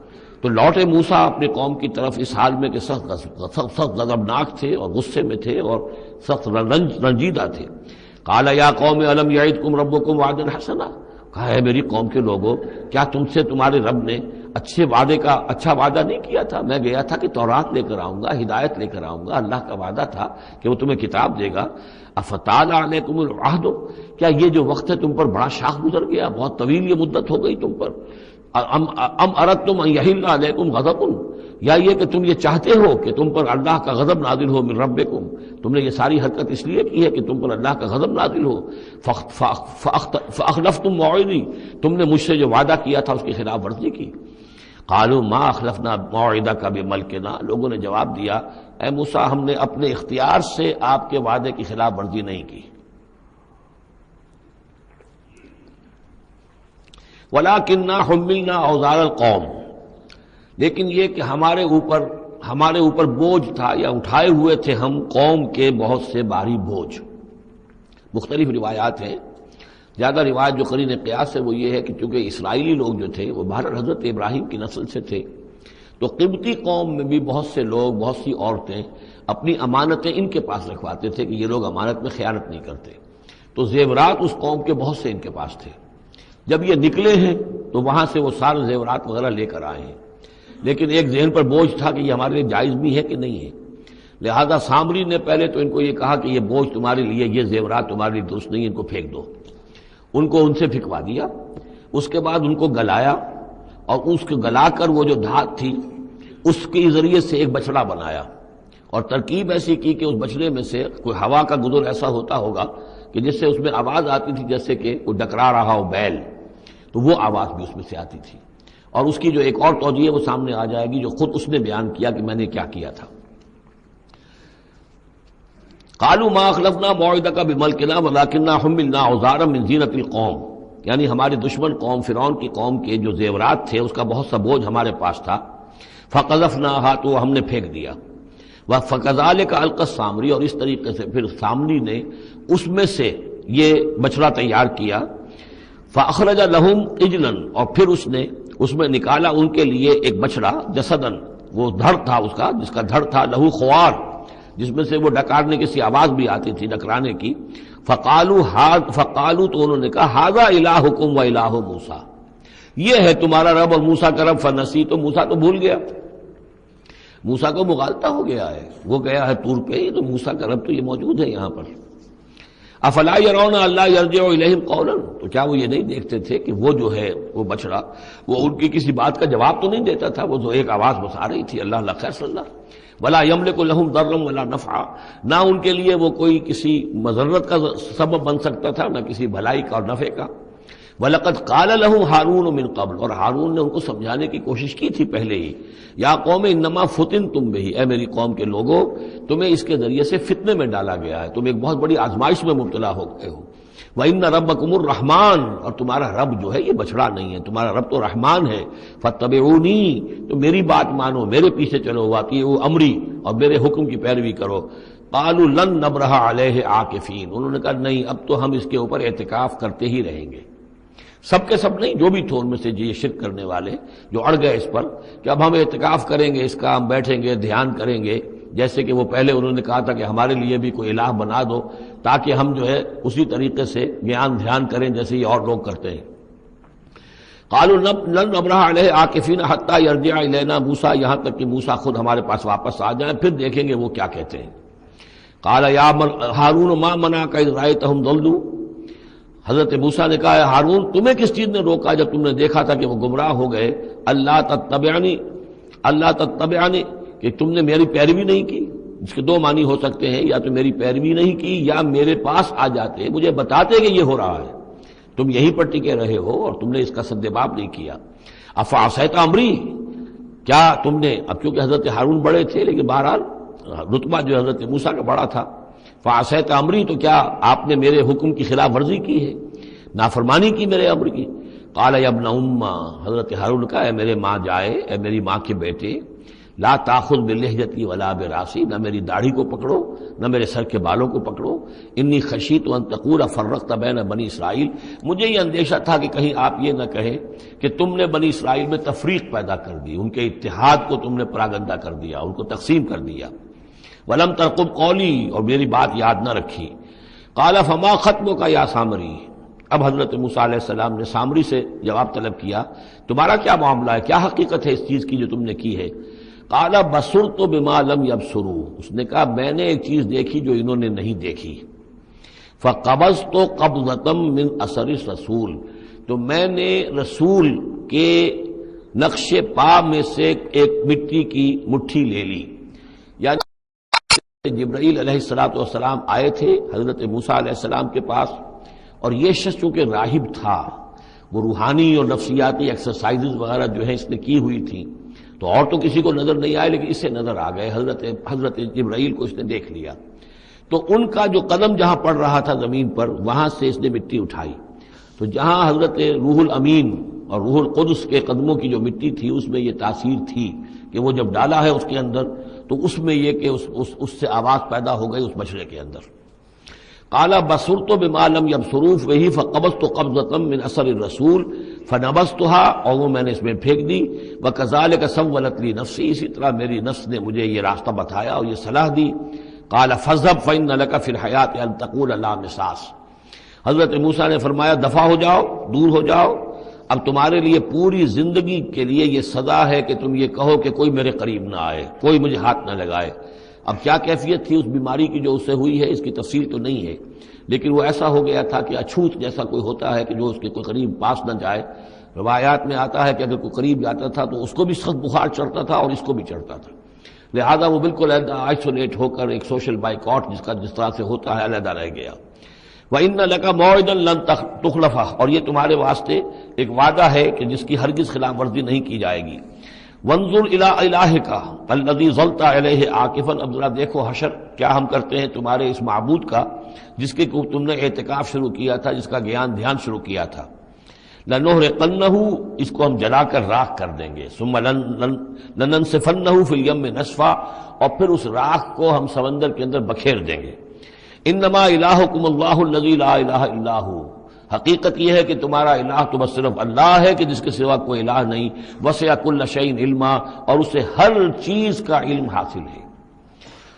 تو لوٹے موسیٰ اپنے قوم کی طرف اس حال میں کہ سخت غضبناک تھے اور غصے میں تھے اور سخت رنجیدہ تھے۔ قال یا قوم الم یعدکم ربکم وعدا حسنا، کہا ہے میری قوم کے لوگوں، کیا تم سے تمہارے رب نے اچھا وعدہ نہیں کیا تھا؟ میں گیا تھا کہ تورات لے کر آؤں گا، ہدایت لے کر آؤں گا، اللہ کا وعدہ تھا کہ وہ تمہیں کتاب دے گا۔ افتال علیکم العہد، کیا یہ جو وقت ہے تم پر بڑا شاخ گزر گیا، بہت طویل یہ مدت ہو گئی تم پر؟ ام اردتم ان یحل علیکم غضب، یا یہ کہ تم یہ چاہتے ہو کہ تم پر اللہ کا غضب نازل ہو من ربکم، تم نے یہ ساری حرکت اس لیے کی ہے کہ تم پر اللہ کا غضب نازل ہو۔ فاخلفتم موعدی، تم نے مجھ سے جو وعدہ کیا تھا اس کی خلاف ورزی کی۔ قالوا ما اخلفنا موعدک بملکنا، لوگوں نے جواب دیا اے موسیٰ ہم نے اپنے اختیار سے آپ کے وعدے کی خلاف ورزی نہیں کی۔ وَلَكِنَّا حُمِّلْنَا أَوْزَارَ الْقَوْمِ، لیکن یہ کہ ہمارے اوپر بوجھ تھا یا اٹھائے ہوئے تھے ہم قوم کے بہت سے بھاری بوجھ۔ مختلف روایات ہیں، زیادہ روایت جو قرین قیاس ہے وہ یہ ہے کہ چونکہ اسرائیلی لوگ جو تھے وہ بہرحال حضرت ابراہیم کی نسل سے تھے، تو قبطی قوم میں بھی بہت سے لوگ، بہت سی عورتیں اپنی امانتیں ان کے پاس رکھواتے تھے کہ یہ لوگ امانت میں خیانت نہیں کرتے، تو زیورات اس قوم کے بہت سے ان کے پاس تھے۔ جب یہ نکلے ہیں تو وہاں سے وہ سارے زیورات وغیرہ لے کر آئے ہیں، لیکن ایک ذہن پر بوجھ تھا کہ یہ ہمارے لیے جائز بھی ہے کہ نہیں ہے، لہذا سامری نے پہلے تو ان کو یہ کہا کہ یہ بوجھ تمہارے لیے، یہ زیورات تمہارے لیے درست نہیں، ان کو پھینک دو۔ ان کو ان سے پھینکوا دیا، اس کے بعد ان کو گلایا، اور اس کو گلا کر وہ جو دھات تھی اس کے ذریعے سے ایک بچڑا بنایا، اور ترکیب ایسی کی کہ اس بچڑے میں سے کوئی ہوا کا گزر ایسا ہوتا ہوگا کہ جس سے اس میں آواز آتی تھی جیسے کہ کوئی ڈکرا رہا ہو بیل، تو وہ آواز بھی اس میں سے آتی تھی۔ اور اس کی جو ایک اور توجیہ ہے وہ سامنے آ جائے گی جو خود اس نے بیان کیا کہ میں نے کیا کیا تھا۔ قالوا ما اخلفنا موعدک بملکنا ولکننا حملنا اوزارا من زینۃ القوم، یعنی ہمارے دشمن قوم فرعون کی قوم کے جو زیورات تھے اس کا بہت سا بوجھ ہمارے پاس تھا، فقذفناها، تو ہم نے پھینک دیا، فکذلک القی السامری، اور اس طریقے سے پھر سامری نے اس میں سے یہ بچڑا تیار کیا، فاخرج لهم عجلا، اور پھر اس میں نکالا ان کے لیے ایک بچڑا، جسدن، وہ دھڑ تھا اس کا، جس کا دھڑ تھا، لہو خوار، جس میں سے وہ ڈکارنے کی سی آواز بھی آتی تھی، ڈکرانے کی۔ فقالوا، تو انہوں نے کہا ھذا الہکم و الہ موسیٰ، یہ ہے تمہارا رب اور موسیٰ کا رب، فنسی، تو موسیٰ تو بھول گیا، موسیٰ کو مغالطہ ہو گیا ہے، وہ گیا ہے طور پہ، تو موسیٰ کا رب تو یہ موجود ہے یہاں پر۔ افلا یرون اللہ یرجع الیہم قولا، تو کیا وہ یہ نہیں دیکھتے تھے کہ وہ جو ہے وہ بچڑا وہ ان کی کسی بات کا جواب تو نہیں دیتا تھا، وہ تو ایک آواز بس آ رہی تھی، اللہ خیر صلی اللہ، ولا یملک لهم ضرا ولا نفعا، نہ ان کے لیے وہ کوئی کسی مضرت کا سبب بن سکتا تھا، نہ کسی بھلائی کا اور نفع کا۔ وَلَقَدْ قَالَ لَهُمْ هَارُونُ مِنْ قَبْلُ، اور ہارون نے ان کو سمجھانے کی کوشش کی تھی پہلے ہی، یا قوم انما فتنتم بہ، اے میری قوم کے لوگوں تمہیں اس کے ذریعے سے فتنے میں ڈالا گیا ہے، تم ایک بہت بڑی آزمائش میں مبتلا ہو گئے ہو۔ وَإِنَّ رَبَّكُمُ الرَّحْمَٰنُ، اور تمہارا رب جو ہے یہ بچڑا نہیں ہے، تمہارا رب تو رحمان ہے۔ فَاتَّبِعُونِی، تو میری بات مانو، میرے پیچھے چلو، وَأَطِیعُوا أَمْرِی، اور میرے حکم کی پیروی کرو۔ قَالُوا لَن نَّبْرَحَ عَلَیْهِ عَاکِفِینَ، انہوں نے کہا نہیں، اب تو ہم اس کے اوپر اعتکاف کرتے ہی رہیں گے۔ سب کے سب نہیں، جو بھی تھے ان میں سے یہ شرک کرنے والے جو اڑ گئے اس پر کہ اب ہم اعتکاف کریں گے، اس کا ہم بیٹھیں گے، دھیان کریں گے، جیسے کہ وہ پہلے انہوں نے کہا تھا کہ ہمارے لیے بھی کوئی الہ بنا دو تاکہ ہم جو ہے اسی طریقے سے دھیان کریں جیسے یہ اور لوگ کرتے ہیں۔ قالوا لن نبرح علیہ عاکفین حتی یرجع الینا موسیٰ، یہاں تک کہ موسیٰ خود ہمارے پاس واپس آ جائیں، پھر دیکھیں گے وہ کیا کہتے ہیں۔ قال یا ہارون ما منعک اذ رأیتہم ضلوا، حضرت موسیٰ نے کہا ہارون تمہیں کس چیز نے روکا جب تم نے دیکھا تھا کہ وہ گمراہ ہو گئے، اللہ تتبعنی، کہ تم نے میری پیروی نہیں کی۔ اس کے دو معنی ہو سکتے ہیں، یا تو میری پیروی نہیں کی یا میرے پاس آ جاتے، مجھے بتاتے کہ یہ ہو رہا ہے، تم یہیں پر ٹکے رہے ہو اور تم نے اس کا سدباب نہیں کیا۔ افعصیت امری، کیا تم نے، اب چونکہ حضرت ہارون بڑے تھے لیکن بہرحال رتبہ جو حضرت موسیٰ کا بڑا تھا، فعصیت امری، تو کیا آپ نے میرے حکم کی خلاف ورزی کی ہے، نافرمانی کی میرے امر کی؟ قال یا ابن ام، حضرت ہارون کا اے میرے ماں جائے، اے میری ماں کے بیٹے، لا تاخذ بلحیتی ولا براسی، نہ میری داڑھی کو پکڑو نہ میرے سر کے بالوں کو پکڑو، انی خشیت ان تقول فرقت بین بنی اسرائیل، مجھے یہ اندیشہ تھا کہ کہیں آپ یہ نہ کہیں کہ تم نے بنی اسرائیل میں تفریق پیدا کر دی، ان کے اتحاد کو تم نے پراگندہ کر دیا، ان کو تقسیم کر دیا، ولم ترقب قولی، اور میری بات یاد نہ رکھی۔ قال فما خطبک یا سامری، اب حضرت موسیٰ علیہ السلام نے سامری سے جواب طلب کیا، تمہارا کیا معاملہ ہے، کیا حقیقت ہے اس چیز کی جو تم نے کی ہے؟ قال بصرت بما لم يبصروا، اس نے کہا میں نے ایک چیز دیکھی جو انہوں نے نہیں دیکھی، فقبضت قبضة من اثر الرسول، تو میں نے رسول کے نقش پا میں سے ایک مٹی کی مٹھی لے لی، یعنی جبرائیل علیہ السلام آئے تھے حضرت موسیٰ علیہ السلام کے پاس، اور یہ شخص چونکہ راہب تھا، وہ روحانی اور نفسیاتی ایکسرسائزز وغیرہ جو ہیں اس نے کی ہوئی تھی، تو اور تو کسی کو نظر نہیں آئے لیکن اسے نظر آ گئے، حضرت جبرائیل کو اس نے دیکھ لیا، تو ان کا جو قدم جہاں پڑ رہا تھا زمین پر وہاں سے اس نے مٹی اٹھائی، تو جہاں حضرت روح الامین اور روح القدس کے قدموں کی جو مٹی تھی اس میں یہ تاثیر تھی کہ وہ جب ڈالا ہے اس کے اندر تو اس میں یہ کہ اس سے آواز پیدا ہو گئی اس بچڑے کے اندر۔ قال بصرت بما لم يبصروا به فقبضت قبضة من اثر الرسول فنبذتها، اور وہ میں نے اس میں پھینک دی، وكذلك سولت لي نفسي، اسی طرح میری نفس نے مجھے یہ راستہ بتایا اور یہ صلاح دی۔ قال فاذهب فإن لك في الحياة أن تقول لا مساس، حضرت موسیٰ نے فرمایا دفع ہو جاؤ، دور ہو جاؤ، اب تمہارے لیے پوری زندگی کے لیے یہ سزا ہے کہ تم یہ کہو کہ کوئی میرے قریب نہ آئے، کوئی مجھے ہاتھ نہ لگائے۔ اب کیا کیفیت تھی اس بیماری کی جو اسے ہوئی ہے اس کی تفصیل تو نہیں ہے، لیکن وہ ایسا ہو گیا تھا کہ اچھوت جیسا کوئی ہوتا ہے کہ جو اس کے کوئی قریب پاس نہ جائے۔ روایات میں آتا ہے کہ اگر کوئی قریب جاتا تھا تو اس کو بھی سخت بخار چڑھتا تھا اور اس کو بھی چڑھتا تھا، لہذا وہ بالکل آئسولیٹ ہو کر ایک سوشل بائیکاٹ جس طرح سے ہوتا ہے علیحدہ رہ گیا۔ وَإِنَّ لَكَ مَوْعِدًا لَن تُخْلَفَهُ، اور یہ تمہارے واسطے ایک وعدہ ہے کہ جس کی ہرگز خلاف ورزی نہیں کی جائے گی۔ وانظر الى الہک الذی ظلت علیہ عاکفا، اب ذرا دیکھو حشر کیا ہم کرتے ہیں تمہارے اس معبود کا جس کے تم نے اعتکاف شروع کیا تھا، جس کا دھیان شروع کیا تھا۔ لنحرقنہ، اس کو ہم جلا کر راکھ کر دیں گے، ثم لننسفنہ فی الیم نسفا، اور پھر اس راکھ کو ہم سمندر کے اندر بکھیر دیں گے۔ انما الہکم اللہ الذی لا الہ الا ہو، حقیقت یہ ہے کہ تمہارا الہ تو بس صرف اللہ ہے کہ جس کے سوا کوئی الہ نہیں، وسع کل شیء علما، اور اسے ہر چیز کا علم حاصل ہے۔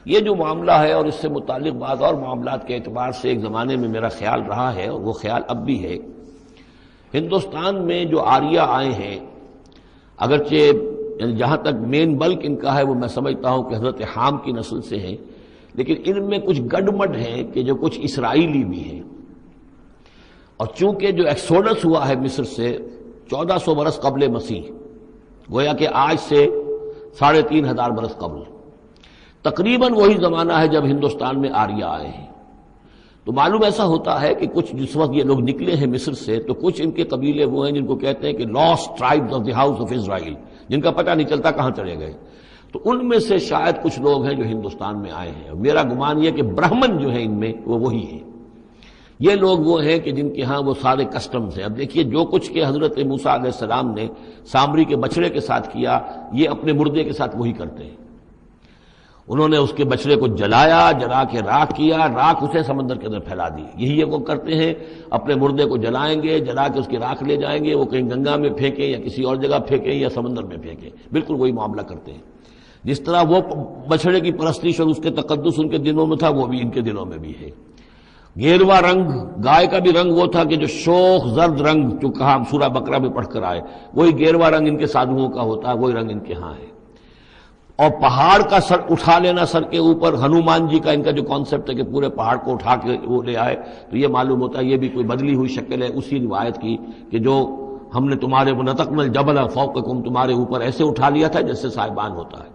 یہ جو معاملہ ہے اور اس سے متعلق بعض اور معاملات کے اعتبار سے ایک زمانے میں میرا خیال رہا ہے اور وہ خیال اب بھی ہے، ہندوستان میں جو آریہ آئے ہیں، اگرچہ یعنی جہاں تک مین بلک ان کا ہے وہ میں سمجھتا ہوں کہ حضرت حام کی نسل سے ہیں، لیکن ان میں کچھ گڈمڈ ہیں کہ جو کچھ اسرائیلی بھی ہیں، اور چونکہ جو ایکسوڈس ہوا ہے مصر سے 1400 برس قبل مسیح، گویا کہ آج سے 3500 برس قبل، تقریباً وہی زمانہ ہے جب ہندوستان میں آریہ آئے ہیں۔ تو معلوم ایسا ہوتا ہے کہ کچھ جس وقت یہ لوگ نکلے ہیں مصر سے تو کچھ ان کے قبیلے وہ ہیں جن کو کہتے ہیں کہ last tribes of the house of Israel, جن کا پتہ نہیں چلتا کہاں چلے گئے، تو ان میں سے شاید کچھ لوگ ہیں جو ہندوستان میں آئے ہیں، میرا گمان یہ کہ برہمن جو ہیں ان میں وہ وہی ہیں، یہ لوگ وہ ہیں کہ جن کے ہاں وہ سارے کسٹمز ہیں۔ اب دیکھیے جو کچھ کہ حضرت موسیٰ علیہ السلام نے سامری کے بچڑے کے ساتھ کیا، یہ اپنے مردے کے ساتھ وہی کرتے ہیں۔ انہوں نے اس کے بچڑے کو جلایا، جلا کے راکھ کیا، راکھ اسے سمندر کے اندر پھیلا دی، یہی وہ کرتے ہیں، اپنے مردے کو جلائیں گے، جلا کے اس کی راکھ لے جائیں گے، وہ کہیں گنگا میں پھینکیں یا کسی اور جگہ پھینکیں یا سمندر میں پھینکیں، بالکل وہی معاملہ کرتے ہیں۔ جس طرح وہ بچڑے کی پرستش اور اس کے تقدس ان کے دلوں میں تھا، وہ بھی ان کے دلوں میں بھی ہے۔ گیروا رنگ، گائے کا بھی رنگ وہ تھا کہ جو شوخ زرد رنگ جو کہا ہم سورہ بقرہ میں پڑھ کر آئے، وہی گیروا رنگ ان کے سادھوؤں کا ہوتا ہے، وہی رنگ ان کے ہاں ہے۔ اور پہاڑ کا سر اٹھا لینا سر کے اوپر، ہنومان جی کا ان کا جو کانسیپٹ ہے کہ پورے پہاڑ کو اٹھا کے وہ لے آئے، تو یہ معلوم ہوتا ہے یہ بھی کوئی بدلی ہوئی شکل ہے اسی روایت کی کہ جو ہم نے تمہارے نتقنا الجبل فوقکم، تمہارے اوپر ایسے اٹھا لیا تھا جیسے صاحبان ہوتا ہے۔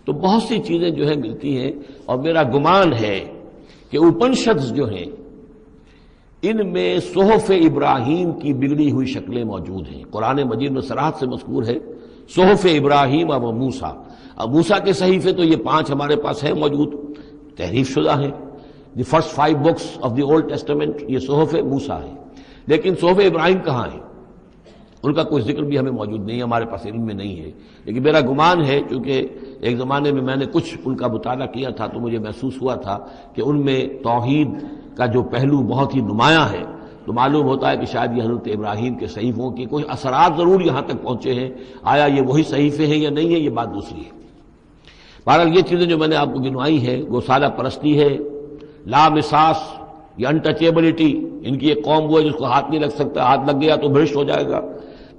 تو بہت سی چیزیں جو ہے ملتی ہیں، اور میرا گمان ہے کہ اپنشدز جو ہیں ان میں صحف ابراہیم کی بگڑی ہوئی شکلیں موجود ہیں۔ قرآن مجید میں صراحت سے مذکور ہے صحف ابراہیم و موسیٰ۔ اب موسیٰ کے صحیفے تو یہ 5 ہمارے پاس ہیں موجود، تحریف شدہ ہیں۔ The first 5 books of the old testament یہ صحف موسیٰ ہے، لیکن صحف ابراہیم کہاں ہے؟ ان کا کوئی ذکر بھی ہمیں موجود نہیں ہے، ہمارے پاس علم میں نہیں ہے۔ لیکن میرا گمان ہے، چونکہ ایک زمانے میں نے کچھ ان کا مطالعہ کیا تھا تو مجھے محسوس ہوا تھا کہ ان میں توحید کا جو پہلو بہت ہی نمایاں ہے، تو معلوم ہوتا ہے کہ شاید یہ حضرت ابراہیم کے صحیفوں کی کوئی اثرات ضرور یہاں تک پہنچے ہیں۔ آیا یہ وہی صحیفے ہیں یا نہیں ہے، یہ بات دوسری ہے۔ بہرحال یہ چیزیں جو میں نے آپ کو گنوائی ہیں، گوسالہ پرستی ہے، لامساس، یہ انٹچیبلٹی، ان کی ایک قوم وہ ہے جس کو ہاتھ نہیں لگ سکتا، ہاتھ لگ گیا تو بھرشٹ ہو جائے گا۔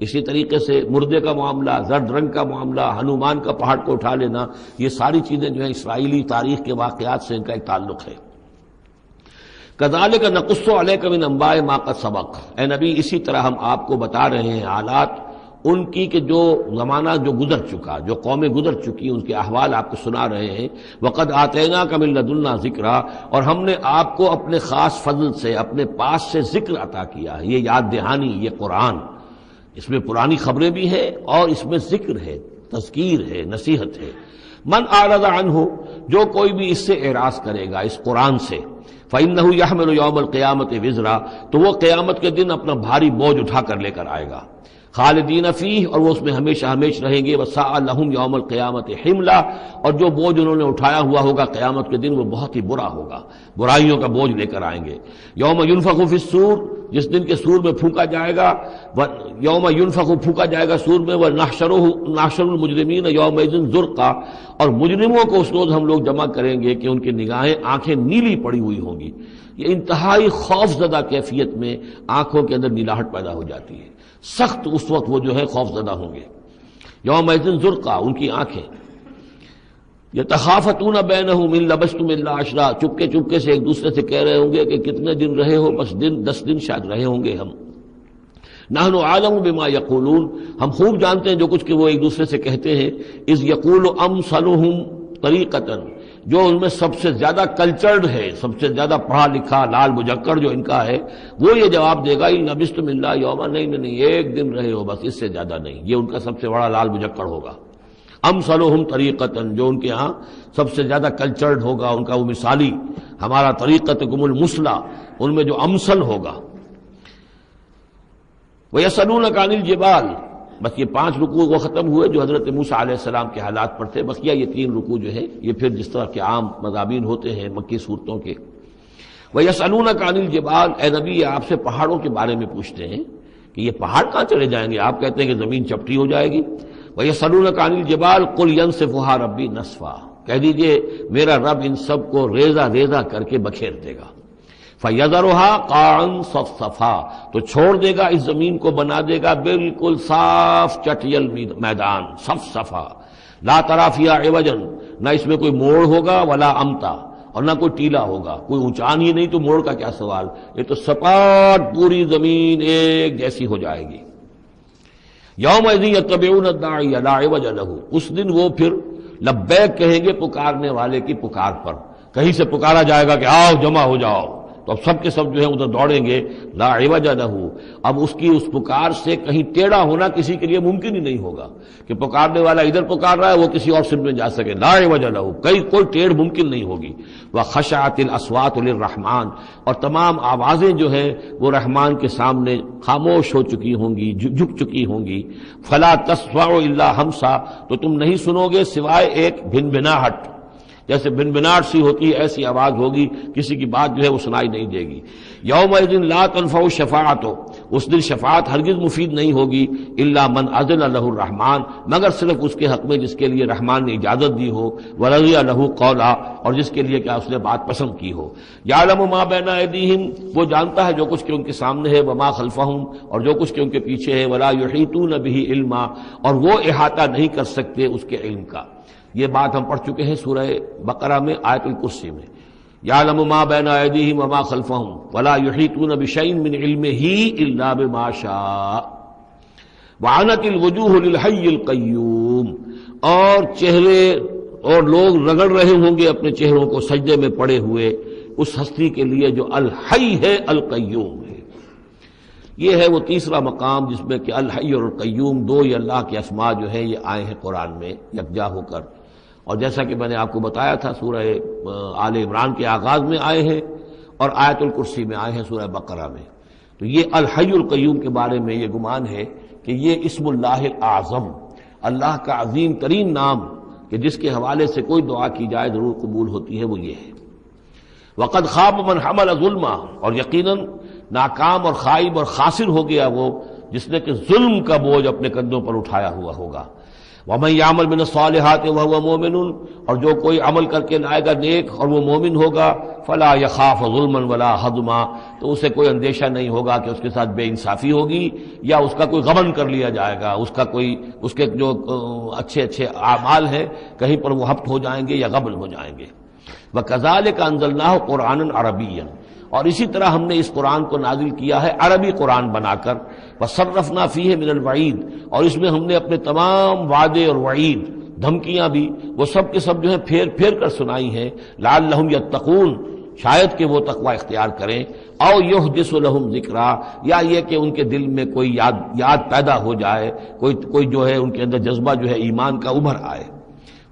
اسی طریقے سے مردے کا معاملہ، زرد رنگ کا معاملہ، ہنومان کا پہاڑ کو اٹھا لینا، یہ ساری چیزیں جو ہیں اسرائیلی تاریخ کے واقعات سے ان کا ایک تعلق ہے۔ کذالک نقص علیک من انباء ما قد سبق، اے نبی اسی طرح ہم آپ کو بتا رہے ہیں حالات ان کی کہ جو زمانہ جو گزر چکا، جو قومیں گزر چکی، ان کے احوال آپ کو سنا رہے ہیں۔ وقد آتیناک من لدنا ذکرا، اور ہم نے آپ کو اپنے خاص فضل سے، اپنے پاس سے ذکر عطا کیا ہے۔ یہ یاد دہانی، یہ قرآن، اس میں پرانی خبریں بھی ہیں اور اس میں ذکر ہے، تذکیر ہے، نصیحت ہے۔ من اعرض عنہ، جو کوئی بھی اس سے اعراض کرے گا، اس قرآن سے، فإنہ یحمل یوم القیامت وزرا، تو وہ قیامت کے دن اپنا بھاری بوجھ اٹھا کر لے کر آئے گا۔ خالدین فیہ، اور وہ اس میں ہمیشہ ہمیشہ رہیں گے۔ وساء لہم یوم القیامت حملا، اور جو بوجھ انہوں نے اٹھایا ہوا ہوگا قیامت کے دن وہ بہت ہی برا ہوگا، برائیوں کا بوجھ لے کر آئیں گے۔ یوم ینفخ فی الصور، جس دن کے سور میں پھونکا جائے گا، یوم ینفخ پھونکا جائے گا سور میں، ونحشر المجرمین یومئذ زرقا، اور مجرموں کو اس روز ہم لوگ جمع کریں گے کہ ان کی نگاہیں، آنکھیں نیلی پڑی ہوئی ہوں گی۔ یہ انتہائی خوف زدہ کیفیت میں آنکھوں کے اندر نیلاہٹ پیدا ہو جاتی ہے، سخت اس وقت وہ جو ہے خوف زدہ ہوں گے۔ یومئذ زرقا، ان کی آنکھیں۔ یتخافتون بینہم ان لبثتم الا عشرا، چپکے چپکے سے ایک دوسرے سے کہہ رہے ہوں گے کہ کتنے دن رہے ہو، بس 10 دن شاید رہے ہوں گے ہم۔ نحن عالم بما یقولون، ہم خوب جانتے ہیں جو کچھ کہ وہ ایک دوسرے سے کہتے ہیں۔ اذ یقول امثلہم طریقۃ، جو ان میں سب سے زیادہ کلچرڈ ہے، سب سے زیادہ پڑھا لکھا لال بجکڑ جو ان کا ہے، وہ یہ جواب دے گا ان لبثتم الا یوما، نہیں ایک دن رہے ہو بس، اس سے زیادہ نہیں۔ یہ ان کا سب سے بڑا لال بجکڑ ہوگا۔ امثلہم طریقۃ، جو ان کے ہاں سب سے زیادہ کلچرڈ ہوگا، ان کا وہ مثالی، ہمارا طریقتکم المثلی، ان میں جو امثل ہوگا۔ وَيَسْأَلُونَكَ عَنِ الْجِبَالِ، بس یہ 5 رکوع وہ ختم ہوئے جو حضرت موسیٰ علیہ السلام کے حالات پر تھے۔ بقیہ یہ 3 رکوع جو ہے یہ پھر جس طرح کے عام مضامین ہوتے ہیں مکی صورتوں کے۔ وَيَسْأَلُونَكَ عَنِ الْجِبَالِ، اے نبی یہ آپ سے پہاڑوں کے بارے میں پوچھتے ہیں کہ یہ پہاڑ کہاں چلے جائیں گے، آپ کہتے ہیں کہ زمین چپٹی ہو جائے گی۔ وَيَسْأَلُونَكَ عَنِ الْجِبَالِ قُلْ يَنسِفُهَا رَبِّي نَسْفًا، کہہ دیجئے میرا رب ان سب کو ریزہ ریزہ کر کے بکھیر دے گا۔ فَيَذَرُهَا قَاعًا صَفْصَفًا، تو چھوڑ دے گا اس زمین کو، بنا دے گا بالکل صاف چٹیل میدان، صفصفا، لا ترى فيها عوجا، نہ اس میں کوئی موڑ ہوگا، ولا امتا، اور نہ کوئی ٹیلا ہوگا، کوئی اونچان ہی نہیں تو موڑ کا کیا سوال، یہ تو سپاٹ پوری زمین ایک جیسی ہو جائے گی۔ یومئذ یتبعون الداعی لا عوج لہ، اس دن وہ پھر لبیک کہیں گے پکارنے والے کی پکار پر، کہیں سے پکارا جائے گا کہ آؤ جمع ہو جاؤ، تو اب سب کے سب جو ہے ادھر دوڑیں گے۔ لا عوج لہ، اب اس کی اس پکار سے کہیں ٹیڑھا ہونا کسی کے لیے ممکن ہی نہیں ہوگا کہ پکارنے والا ادھر پکار رہا ہے وہ کسی اور سمت میں جا سکے، لا عوج لہ، کوئی ٹیڑھ ممکن نہیں ہوگی۔ وخشعت الاصوات للرحمن، اور تمام آوازیں جو ہیں وہ رحمان کے سامنے خاموش ہو چکی ہوں گی، جھک چکی ہوں گی۔ فلا تسمع الا ہمسا، تو تم نہیں سنو گے سوائے ایک بھنبھناہٹ، جیسے بھنبھناہٹ سی ہوتی ہے ایسی آواز ہوگی، کسی کی بات جو ہے وہ سنائی نہیں دے گی۔ یومئذ لا تنفع الشفاعۃ، اس دن شفاعت ہرگز مفید نہیں ہوگی، الا من اذن لہ الرحمن، مگر صرف اس کے حق میں جس کے لیے رحمان نے اجازت دی ہو، ورضی لہ قولا، اور جس کے لیے کیا اس نے بات پسند کی ہو۔ یعلم ما بین ایدیہم، وہ جانتا ہے جو کچھ کہ ان کے سامنے ہے، وما خلفہم، اور جو کچھ کہ ان کے پیچھے ہے، ولا یحیطون بہ علما، اور وہ احاطہ نہیں کر سکتے اس کے علم کا۔ یہ بات ہم پڑھ چکے ہیں سورہ بقرہ میں، آیت الکرسی میں، یعلم ما بین ایدیہم وما خلفہم ولا یحیطون بشیء من علمہ الا بما شاء وعنت الوجوہ للحی القیوم، اور چہرے اور لوگ رگڑ رہے ہوں گے اپنے چہروں کو سجدے میں پڑے ہوئے اس ہستی کے لیے جو الحی ہے القیوم ہے۔ یہ ہے وہ تیسرا مقام جس میں کہ الحی اور القیوم دو یہ اللہ کے اسماء جو ہیں یہ آئے ہیں قرآن میں یکجا ہو کر، اور جیسا کہ میں نے آپ کو بتایا تھا سورہ آل عمران کے آغاز میں آئے ہیں اور آیت الکرسی میں آئے ہیں سورہ بقرہ میں۔ تو یہ الحی القیوم کے بارے میں یہ گمان ہے کہ یہ اسم اللہ الاعظم، اللہ کا عظیم ترین نام کہ جس کے حوالے سے کوئی دعا کی جائے ضرور قبول ہوتی ہے، وہ یہ ہے۔ وقد خاب من حمل ظلما، اور یقیناً ناکام اور خائب اور خاسر ہو گیا وہ جس نے کہ ظلم کا بوجھ اپنے کندھوں پر اٹھایا ہوا ہوگا۔ ومن یعمل من الصالحات وهو مؤمن، اور جو کوئی عمل کر کے لائے گا نیک اور وہ مومن ہوگا، فلا یخاف ظلما ولا ہضما، تو اسے کوئی اندیشہ نہیں ہوگا کہ اس کے ساتھ بے انصافی ہوگی یا اس کا کوئی غبن کر لیا جائے گا، اس کے جو اچھے اچھے اعمال ہیں کہیں پر وہ ہفت ہو جائیں گے یا غبن ہو جائیں گے۔ وَكَذَلِكَ أَنزَلْنَاهُ قُرْآنًا عَرَبِيًّا، اور اسی طرح ہم نے اس قرآن کو نازل کیا ہے عربی قرآن بنا کر۔ وَصَرَّفْنَا فِيهِ مِنَ الْوَعِيدِ، اور اس میں ہم نے اپنے تمام وعدے اور وعید دھمکیاں بھی وہ سب کے سب جو ہیں پھیر پھیر کر سنائی ہیں، لعلہم یتقون، شاید کہ وہ تقوی اختیار کریں، او یحدث لہم ذکرا، یا یہ کہ ان کے دل میں کوئی یاد پیدا ہو جائے، کوئی جو ہے ان کے اندر جذبہ جو ہے ایمان کا ابھر آئے۔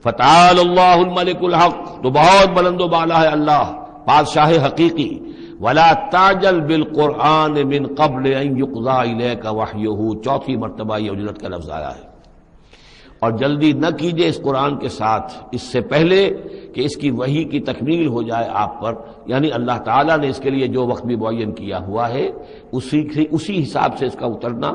فتعال اللہ الملک الحق، تو بہت بلند و بالا ہے اللہ بادشاہ حقیقی۔ ولا تعجل بالقرآن من قبل ان یقضى الیک وحیہ، چوتھی مرتبہ یہ اجلت کا لفظ آیا ہے۔ اور جلدی نہ کیجئے اس قرآن کے ساتھ اس سے پہلے کہ اس کی وحی کی تکمیل ہو جائے آپ پر، یعنی اللہ تعالیٰ نے اس کے لیے جو وقت بھی معین کیا ہوا ہے اسی حساب سے اس کا اترنا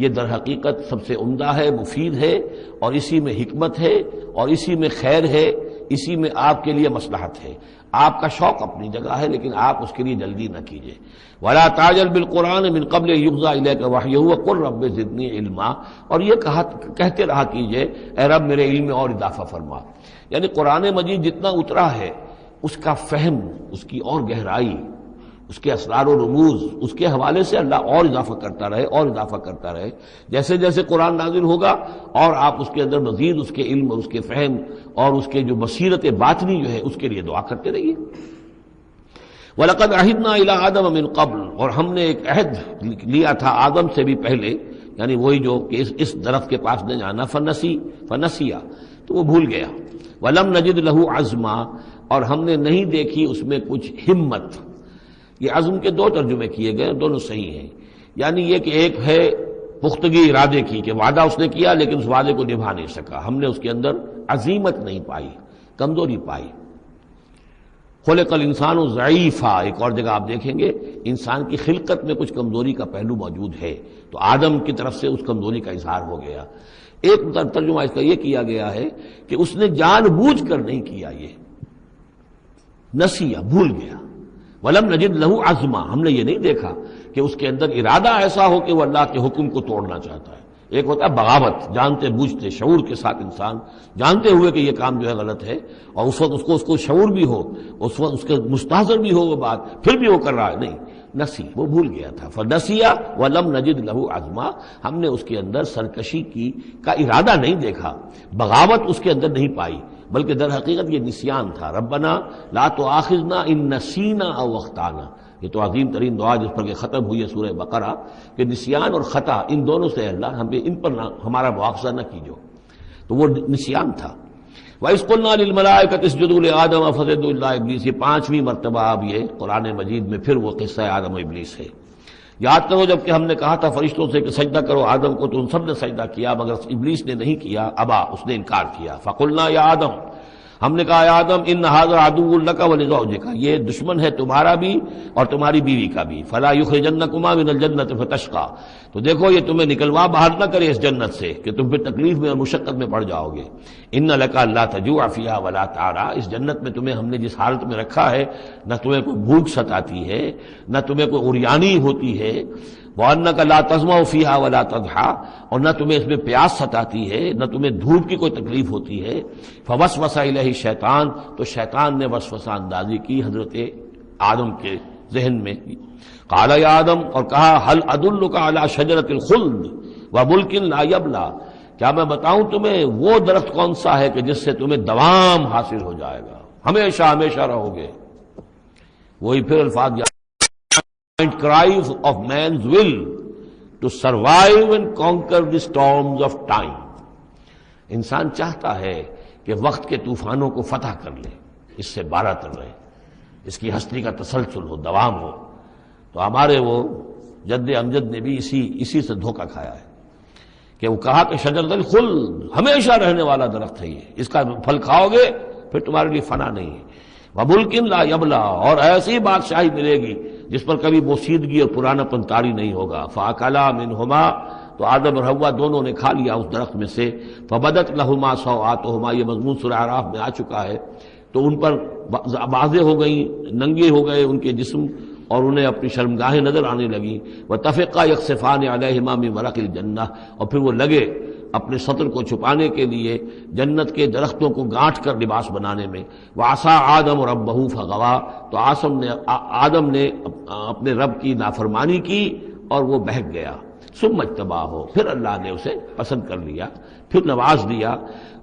یہ در حقیقت سب سے عمدہ ہے، مفید ہے، اور اسی میں حکمت ہے اور اسی میں خیر ہے، اسی میں آپ کے لیے مصلحت ہے۔ آپ کا شوق اپنی جگہ ہے لیکن آپ اس کے لیے جلدی نہ کیجئے۔ ولا تعجل بالقرآن من قبل یقضى الیک وحیہ وقل رب زدنی علما، اور یہ کہتے رہا کیجئے اے رب میرے علم میں اور اضافہ فرما، یعنی قرآن مجید جتنا اترا ہے اس کا فہم، اس کی اور گہرائی، اس کے اسرار و رموز، اس کے حوالے سے اللہ اور اضافہ کرتا رہے اور اضافہ کرتا رہے۔ جیسے جیسے قرآن نازل ہوگا اور آپ اس کے اندر مزید اس کے علم اور اس کے فہم اور اس کے جو بصیرت باطنی جو ہے اس کے لیے دعا کرتے رہیے۔ وَلَقَدْ عَهِدْنَا إِلَىٰ آدَمَ مِن قَبْلُ، اور ہم نے ایک عہد لیا تھا آدم سے بھی پہلے، یعنی وہی جو کہ اس درخت کے پاس نہ جانا، فنسیا، تو وہ بھول گیا۔ وَلَمْ نَجِدْ لَهُ عَزْمًا، اور ہم نے نہیں دیکھی اس میں کچھ ہمت۔ یہ عزم کے دو ترجمے کیے گئے، دونوں صحیح ہیں، یعنی یہ کہ ایک ہے پختگی ارادے کی کہ وعدہ اس نے کیا لیکن اس وعدے کو نبھا نہیں سکا، ہم نے اس کے اندر عزیمت نہیں پائی، کمزوری پائی۔ خلق الانسان ضعیفا، ایک اور جگہ آپ دیکھیں گے انسان کی خلقت میں کچھ کمزوری کا پہلو موجود ہے، تو آدم کی طرف سے اس کمزوری کا اظہار ہو گیا۔ ایک ترجمہ اس کا یہ کیا گیا ہے کہ اس نے جان بوجھ کر نہیں کیا، یہ نسیہ، بھول گیا۔ وَلَمْ نَجِدْ لَهُ عَزْمًا، ہم نے یہ نہیں دیکھا کہ اس کے اندر ارادہ ایسا ہو کہ وہ اللہ کے حکم کو توڑنا چاہتا ہے۔ ایک ہوتا ہے بغاوت، جانتے بوجھتے شعور کے ساتھ انسان جانتے ہوئے کہ یہ کام جو ہے غلط ہے، اور اس وقت اس کو شعور بھی ہو، اس وقت اس کے مستحضر بھی ہو وہ بات، پھر بھی وہ کر رہا ہے، نہیں، نسی، وہ بھول گیا تھا۔ فنسیا وَلَمْ نَجِدْ لَهُ عَزْمًا، ہم نے اس کے اندر سرکشی کا ارادہ نہیں دیکھا، بغاوت اس کے اندر نہیں پائی، بلکہ در حقیقت یہ نسیان تھا۔ ربنا لا تؤاخذنا ان نسینا او اخطانا، یہ تو عظیم ترین دعا جس پر کہ ختم ہوئی ہے سورہ بقرہ، کہ نسیان اور خطا ان دونوں سے اللہ ہمیں ان پر ہمارا مواخذہ نہ کیجو، تو وہ نسیان تھا۔ وَإِذْ قُلْنَا لِلْمَلَائِكَةِ اسْجُدُوا لِآدَمَ فَسَجَدُوا إِلَّا إِبْلِيسَ، یہ پانچویں مرتبہ اب یہ قرآن مجید میں پھر وہ قصہ آدم و ابلیس ہے۔ یاد کرو جب کہ ہم نے کہا تھا فرشتوں سے کہ سجدہ کرو آدم کو، تو ان سب نے سجدہ کیا مگر ابلیس نے نہیں کیا، ابا، اس نے انکار کیا۔ فَقُلْنَا يَا آدَمُ، ہم نے کہا اے آدم ان ھذا عدو لک ولزوجک، یہ دشمن ہے تمہارا بھی اور تمہاری بیوی کا بھی، فلا یخرجنکما من الجنۃ فتشقى، تو دیکھو یہ تمہیں نکلوا باہر نہ کرے اس جنت سے کہ تم پھر تکلیف میں اور مشقت میں پڑ جاؤ گے۔ ان لک الا تجوع فیھا ولا تعرى، اس جنت میں تمہیں ہم نے جس حالت میں رکھا ہے نہ تمہیں کوئی بھوک ستاتی ہے نہ تمہیں کوئی عریانی ہوتی ہے، وَأَنَّكَ لَا تَظْمَأُ فِيهَا وَلَا تَضْحَىٰ، اور نہ تمہیں اس میں پیاس ستاتی ہے نہ تمہیں دھوپ کی کوئی تکلیف ہوتی ہے۔ فَوَسْوَسَ إِلَيْهِ الشَّيْطَانُ، تو شیطان نے وسوسہ اندازی کی حضرت آدم کے ذہن میں۔ قَالَ يَا آدم، اور کہا هَلْ أَدُلُّكَ عَلَىٰ شَجَرَةِ الْخُلْدِ وَمُلْكٍ لَا يَبْلَىٰ، کیا میں بتاؤں تمہیں وہ درخت کون سا ہے کہ جس سے تمہیں دوام حاصل ہو جائے گا، ہمیشہ ہمیشہ رہو گے۔ وہی پھر الفاظ cry of man's will to survive and conquer the storms of time. انسان چاہتا ہے کہ وقت کے طوفانوں کو فتح کر لے، اس سے بارہ تر رہے، اس کی ہستی کا تسلسل ہو، دوام ہو. تو ہمارے وہ جد امجد نے بھی اسی سے دھوکہ کھایا ہے کہ وہ کہا کہ شجرۃ الخلد ہمیشہ رہنے والا درخت ہے، یہ اس کا پھل کھاؤ گے پھر تمہارے لیے فنا نہیں ہے. وَمُلْكٍ لَا يَبْلَى، اور ایسی بادشاہی ملے گی جس پر کبھی بوسیدگی اور پرانا پن طاری نہیں ہوگا. فَأَكَلَا مِنْهُمَا، تو آدم اور حوا دونوں نے کھا لیا اس درخت میں سے. فَبَدَتْ لَهُمَا سَوْآتُهُمَا، یہ مضمون سورہ اعراف میں آ چکا ہے. تو ان پر واضح ہو گئیں، ننگے ہو گئے ان کے جسم، اور انہیں اپنی شرمگاہیں نظر آنے لگیں. وَتَفِقَّا يَخْصِفَانِ عَلَيْهِمَا مِنْ وَرَقِ الْجَنَّةِ، اور پھر وہ لگے اپنے سطر کو چھپانے کے لیے جنت کے درختوں کو گانٹھ کر لباس بنانے میں. وَعَصَىٰ آدَمُ رَبَّهُ فَغَوَىٰ، تو آدم نے اپنے رب کی نافرمانی کی اور وہ بہک گیا. ثُمَّ اجْتَبَاهُ، پھر اللہ نے اسے پسند کر لیا، پھر نواز دیا.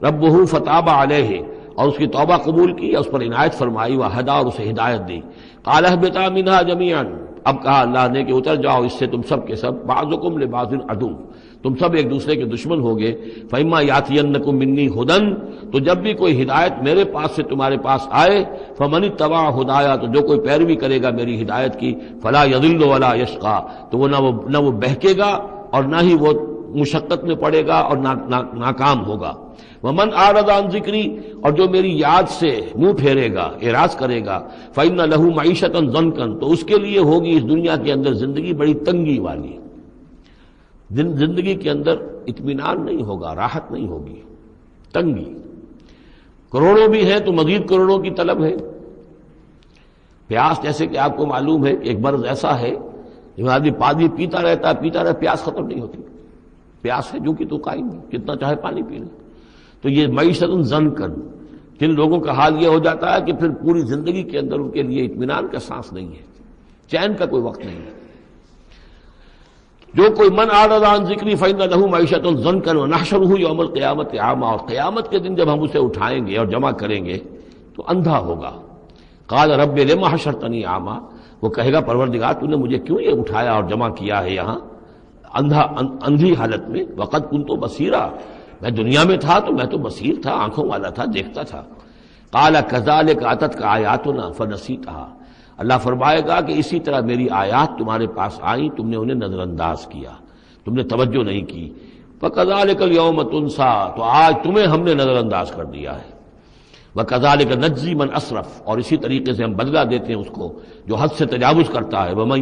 رَبُّهُ فَتَابَ عَلَيْهِ، اور اس کی توبہ قبول کی، اس پر عنایت فرمائی. وَهَدَىٰ، اور اسے ہدایت دی. قَالَ اهْبِطَا مِنْهَا جَمِيعًا، اب کہا اللہ نے کہ اتر جاؤ اس سے تم سب کے سب. بَعْضُكُمْ لِبَعْضٍ عَدُوٌّ، تم سب ایک دوسرے کے دشمن ہوگے. فَإِمَّا يَأْتِيَنَّكُم مِّنِّي هُدًى، تو جب بھی کوئی ہدایت میرے پاس سے تمہارے پاس آئے. فَمَنِ اتَّبَعَ هُدَايَا، تو جو کوئی پیروی کرے گا میری ہدایت کی. فَلَا يَضِلُّ وَلَا يَشْقَىٰ، تو وہ نہ وہ بہکے گا اور نہ ہی وہ مشقت میں پڑے گا اور ناکام ہوگا. وَمَنْ أَعْرَضَ عَنْ ذِكْرِي، اور جو میری یاد سے منہ پھیرے گا، اعراض کرے گا. فَإِنَّ لَهُ مَعِيشَةً ضَنْكًا، تو اس کے لیے ہوگی اس دنیا کے اندر زندگی بڑی تنگی والی. زندگی کے اندر اطمینان نہیں ہوگا، راحت نہیں ہوگی، تنگی. کروڑوں بھی ہیں تو مزید کروڑوں کی طلب ہے. پیاس، جیسے کہ آپ کو معلوم ہے کہ ایک مرض ایسا ہے جو آدمی پانی پیتا رہتا، پیاس ختم نہیں ہوتی. پیاس ہے جو کہ تو قائم ہے، کتنا چاہے پانی پی لے. تو یہ معیشت ضنکن، جن لوگوں کا حال یہ ہو جاتا ہے کہ پھر پوری زندگی کے اندر ان کے لیے اطمینان کا سانس نہیں ہے، چین کا کوئی وقت نہیں ہے. جو کوئی من اعرض عن ذکری فإن له معیشۃ ضنکا ونحشره یوم القیامۃ اعمی، اور قیامت کے دن جب ہم اسے اٹھائیں گے اور جمع کریں گے تو اندھا ہوگا. قال رب لم حشرتنی اعمی، وہ کہے گا پروردگار تو نے مجھے کیوں یہ اٹھایا اور جمع کیا ہے یہاں اندھی حالت میں. وقد کنت بصیرا، میں دنیا میں تھا تو میں تو بصیر تھا، آنکھوں والا تھا، دیکھتا تھا. قال کذالک اتتک آیاتنا فنسیتها، اللہ فرمائے گا کہ اسی طرح میری آیات تمہارے پاس آئیں، تم نے انہیں نظر انداز کیا، تم نے توجہ نہیں کی. فَكَذَلِكَ الْيَوْمَ تُنسَىٰ، تو آج تمہیں ہم نے نظر انداز کر دیا ہے. وَكَذَلِكَ نَجْزِي مَنْ أَسْرَفَ، اور اسی طریقے سے ہم بدلہ دیتے ہیں اس کو جو حد سے تجاوز کرتا ہے. وَمَنْ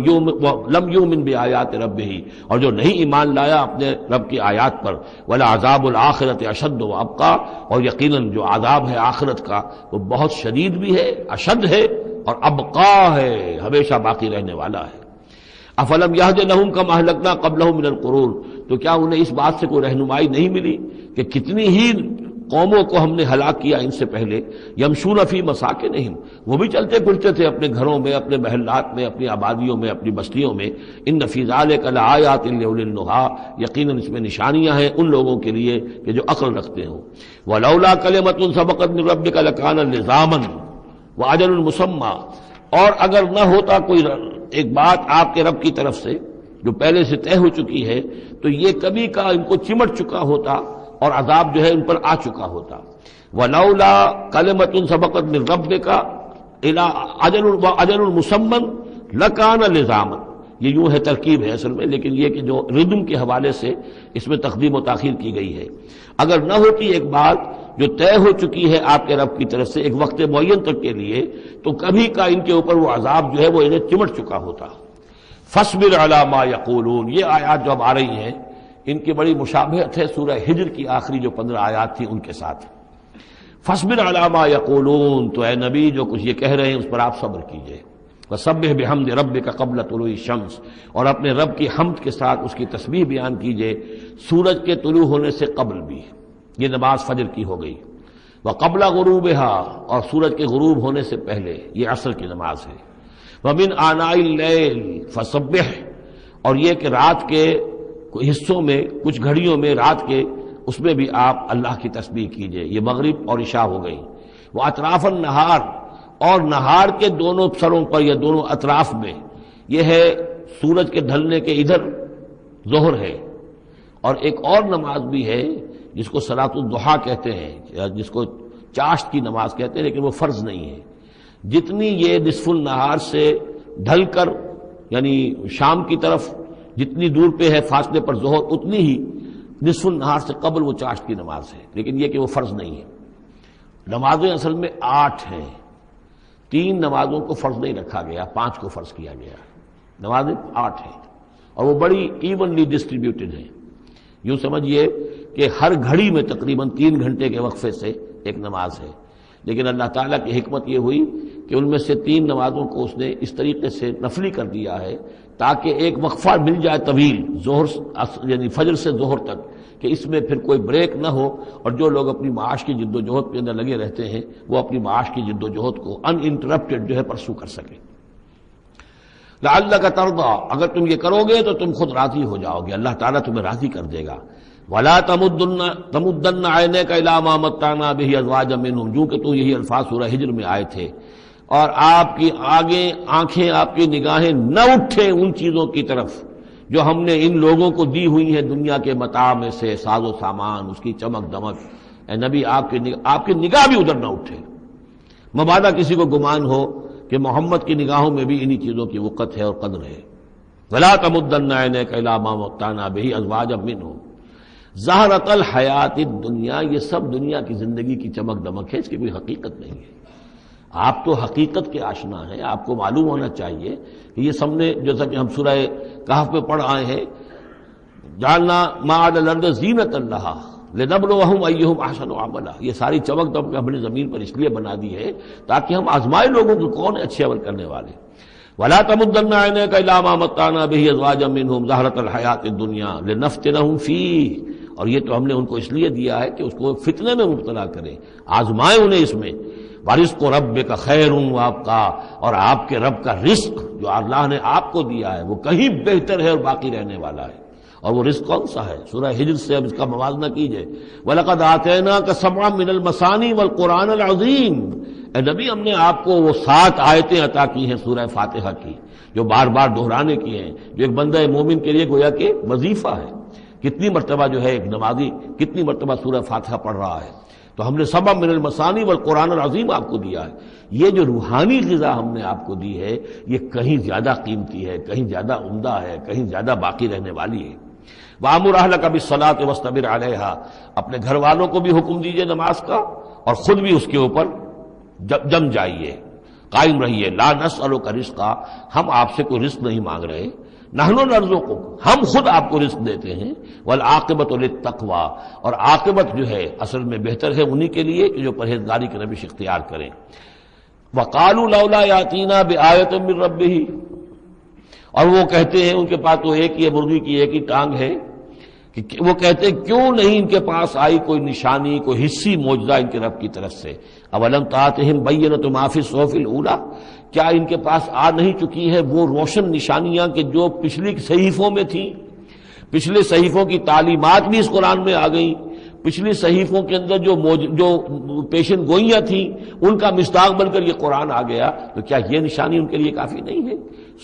لَمْ يُؤْمِنْ بِآيَاتِ رَبِّهِ، اور جو نہیں ایمان لایا اپنے رب کی آیات پر. وَلَعَذَابُ الْآخِرَةِ أَشَدُّ وَأَبْقَىٰ، اور یقیناً جو عذاب ہے آخرت کا وہ بہت شدید بھی ہے، اشد ہے، اور ابقا ہے، ہمیشہ باقی رہنے والا ہے. افلم یہد لہم کما اہلکنا قبلہم من القرون، تو کیا انہیں اس بات سے کوئی رہنمائی نہیں ملی کہ کتنی ہی قوموں کو ہم نے ہلاک کیا ان سے پہلے. یمشون فی مساکنہم، وہ بھی چلتے پھرتے تھے اپنے گھروں میں، اپنے محلات میں، اپنی آبادیوں میں، اپنی بستیوں میں. ان فی ذلک لآیات لأولی النہیٰ، یقیناً اس میں نشانیاں ہیں ان لوگوں کے لیے کہ جو عقل رکھتے ہوں. ولولا کلمۃ سبقت من ربک لکان لزاما وَأَجَلٌ مُّسَمًّى، اور اگر نہ ہوتا کوئی ایک بات آپ کے رب کی طرف سے جو پہلے سے طے ہو چکی ہے تو یہ کبھی کا ان کو چمٹ چکا ہوتا اور عذاب جو ہے ان پر آ چکا ہوتا. وَلَوْلَا كَلِمَةٌ سَبَقَتْ مِن رَّبِّكَ إِلَىٰ أَجَلٌ مُّسَمًّى لَكَانَ لِزَامًا، یہ یوں ہے ترکیب ہے اصل میں، لیکن یہ کہ جو ردم کے حوالے سے اس میں تقدیم و تاخیر کی گئی ہے. اگر نہ ہوتی ایک بات جو طے ہو چکی ہے آپ کے رب کی طرف سے ایک وقت معین تک کے لیے تو کبھی کا ان کے اوپر وہ عذاب جو ہے وہ انہیں چمٹ چکا ہوتا. فاصبر علی ما یقولون، یہ آیات جو اب آ رہی ہیں ان کی بڑی مشابہت ہے سورہ ہجر کی آخری جو 15 آیات تھی ان کے ساتھ. فاصبر علی ما یقولون، تو اے نبی جو کچھ یہ کہہ رہے ہیں اس پر آپ صبر کیجئے. وسبح بحمد ربک قبل طلوع الشمس، اور اپنے رب کی حمد کے ساتھ اس کی تسبیح بیان کیجئے سورج کے طلوع ہونے سے قبل بھی. یہ نماز فجر کی ہو گئی. وقبل غروبها، اور سورج کے غروب ہونے سے پہلے یہ عصر کی نماز ہے. ومن آناء اللیل فسبح، اور یہ کہ رات کے حصوں میں کچھ گھڑیوں میں رات کے اس میں بھی آپ اللہ کی تسبیح کیجئے. یہ مغرب اور عشاء ہو گئی. وہ اطراف النہار، اور نہار کے دونوں سروں پر یا دونوں اطراف میں یہ ہے سورج کے ڈھلنے کے ادھر ظہر ہے، اور ایک اور نماز بھی ہے جس کو صلاۃ الضحیٰ کہتے ہیں یا جس کو چاشت کی نماز کہتے ہیں، لیکن وہ فرض نہیں ہے۔ جتنی یہ نصف النہار سے ڈھل کر یعنی شام کی طرف جتنی دور پہ ہے فاصلے پر ظہر، اتنی ہی نصف النہار سے قبل وہ چاشت کی نماز ہے، لیکن یہ کہ وہ فرض نہیں ہے۔ نمازیں اصل میں 8 ہیں، 3 نمازوں کو فرض نہیں رکھا گیا، 5 کو فرض کیا گیا۔ نمازیں 8 ہیں اور وہ بڑی ایونلی ڈسٹریبیوٹڈ ہیں۔ یوں سمجھیے کہ ہر گھڑی میں تقریباً 3 گھنٹے کے وقفے سے ایک نماز ہے، لیکن اللہ تعالیٰ کی حکمت یہ ہوئی کہ ان میں سے 3 نمازوں کو اس نے اس طریقے سے نفلی کر دیا ہے تاکہ ایک وقفہ مل جائے طویل ظہر یعنی فجر سے ظہر تک، کہ اس میں پھر کوئی بریک نہ ہو، اور جو لوگ اپنی معاش کی جد و جہد کے اندر لگے رہتے ہیں وہ اپنی معاش کی جد و جہد کو ان انٹرپٹڈ جو ہے پرسو کر سکیں۔ لعلک ترضی، اگر تم یہ کرو گے تو تم خود راضی ہو جاؤ گے، اللہ تعالیٰ تمہیں راضی کر دے گا۔ ولا تمدن عینیک الی ما متعنا بہ ازواجا منہم، جو کہ تو یہی الفاظ سورہ ہجر میں آئے تھے، اور آپ کی آگے آنکھیں، آپ کی نگاہیں نہ اٹھیں ان چیزوں کی طرف جو ہم نے ان لوگوں کو دی ہوئی ہیں دنیا کے متاع میں سے، ساز و سامان، اس کی چمک دمک۔ اے نبی آپ کی نگاہ بھی ادھر نہ اٹھے، مبادا کسی کو گمان ہو کہ محمد کی نگاہوں میں بھی انہی چیزوں کی وقت ہے اور قدر ہے۔ ولا تمدن عینیک الی ما متعنا بہ ازواجا منہم زہرۃ الحیات الدنیا، یہ سب دنیا کی زندگی کی چمک دمک ہے، اس کی کوئی حقیقت نہیں ہے۔ آپ تو حقیقت کے آشنا ہیں، آپ کو معلوم ہونا چاہیے کہ یہ سب نے، جیسا کہ ہم سورہ کہف میں پڑھ آئے ہیں، جعلنا ما علی الارض زینۃ لہا لنبلوہم ایہم احسن عملا، یہ ساری چمک دمک ہم نے زمین پر اس لیے بنا دی ہے تاکہ ہم آزمائے لوگوں کو کون ہے اچھے عمل کرنے والے۔ ولا تمدن عینیک الی ما متعنا بہ ازواجا منہم زہرۃ الحیات الدنیا لنفتنہم فیہ، اور یہ تو ہم نے ان کو اس لیے دیا ہے کہ اس کو فتنے میں مبتلا کریں، آزمائیں انہیں اس میں۔ وَرِزْقُ رَبِّكَ خَيْرٌ وَأَبْقَىٰ، اور آپ کے رب کا رزق جو اللہ نے آپ کو دیا ہے وہ کہیں بہتر ہے اور باقی رہنے والا ہے۔ اور وہ رزق کون سا ہے؟ سورہ ہجر سے اب اس کا موازنہ کیجئے۔ وَلَقَدْ آتَيْنَاكَ سَبْعًا مِّنَ الْمَثَانِي وَالْقُرْآنِ الْعَظِيمِ، اے نبی ہم نے آپ کو وہ 7 آیتیں عطا کی ہیں سورہ فاتحہ کی، جو بار بار دہرانے کی ہیں، جو ایک بندہ مومن کے لیے گویا کہ وظیفہ ہے۔ کتنی مرتبہ جو ہے ایک نمازی کتنی مرتبہ سورہ فاتحہ پڑھ رہا ہے، تو ہم نے سبع من المثانی والقرآن العظیم آپ کو دیا ہے۔ یہ جو روحانی غذا ہم نے آپ کو دی ہے یہ کہیں زیادہ قیمتی ہے، کہیں زیادہ عمدہ ہے، کہیں زیادہ باقی رہنے والی ہے۔ وَأَمُرْ أَهْلَكَ بِالصَّلَاةِ وَاصْطَبِرْ عَلَيْهَا، اپنے گھر والوں کو بھی حکم دیجئے نماز کا اور خود بھی اس کے اوپر جم جائیے، قائم رہیے۔ لا نسألک رزقا، ہم آپ سے کوئی رزق نہیں مانگ رہے، نحن نرزقک، ہم خود آپ کو رزق دیتے ہیں۔ والعاقبۃ للتقوی، اور عاقبت جو ہے اصل میں بہتر ہے انہی کے لیے کہ جو پرہیزگاری کے روش اختیار کریں۔ وقالوا لولا یاتینا بآیۃ من ربہ، اور وہ کہتے ہیں ان کے پاس تو ایک ہی مرغی کی ایک ہی ٹانگ ہے، کہ وہ کہتے ہیں کیوں نہیں ان کے پاس آئی کوئی نشانی، کوئی حصی معجزہ ان کے رب کی طرف سے۔ اولم تاتہم بینۃ ما فی الصحف الاولی، کیا ان کے پاس آ نہیں چکی ہے وہ روشن نشانیاں کہ جو پچھلی صحیفوں میں تھیں؟ پچھلے صحیفوں کی تعلیمات بھی اس قرآن میں آ گئیں، پچھلی صحیفوں کے اندر جو پیشن گوئیاں تھیں ان کا مصداق بن کر یہ قرآن آ گیا، تو کیا یہ نشانی ان کے لیے کافی نہیں ہے؟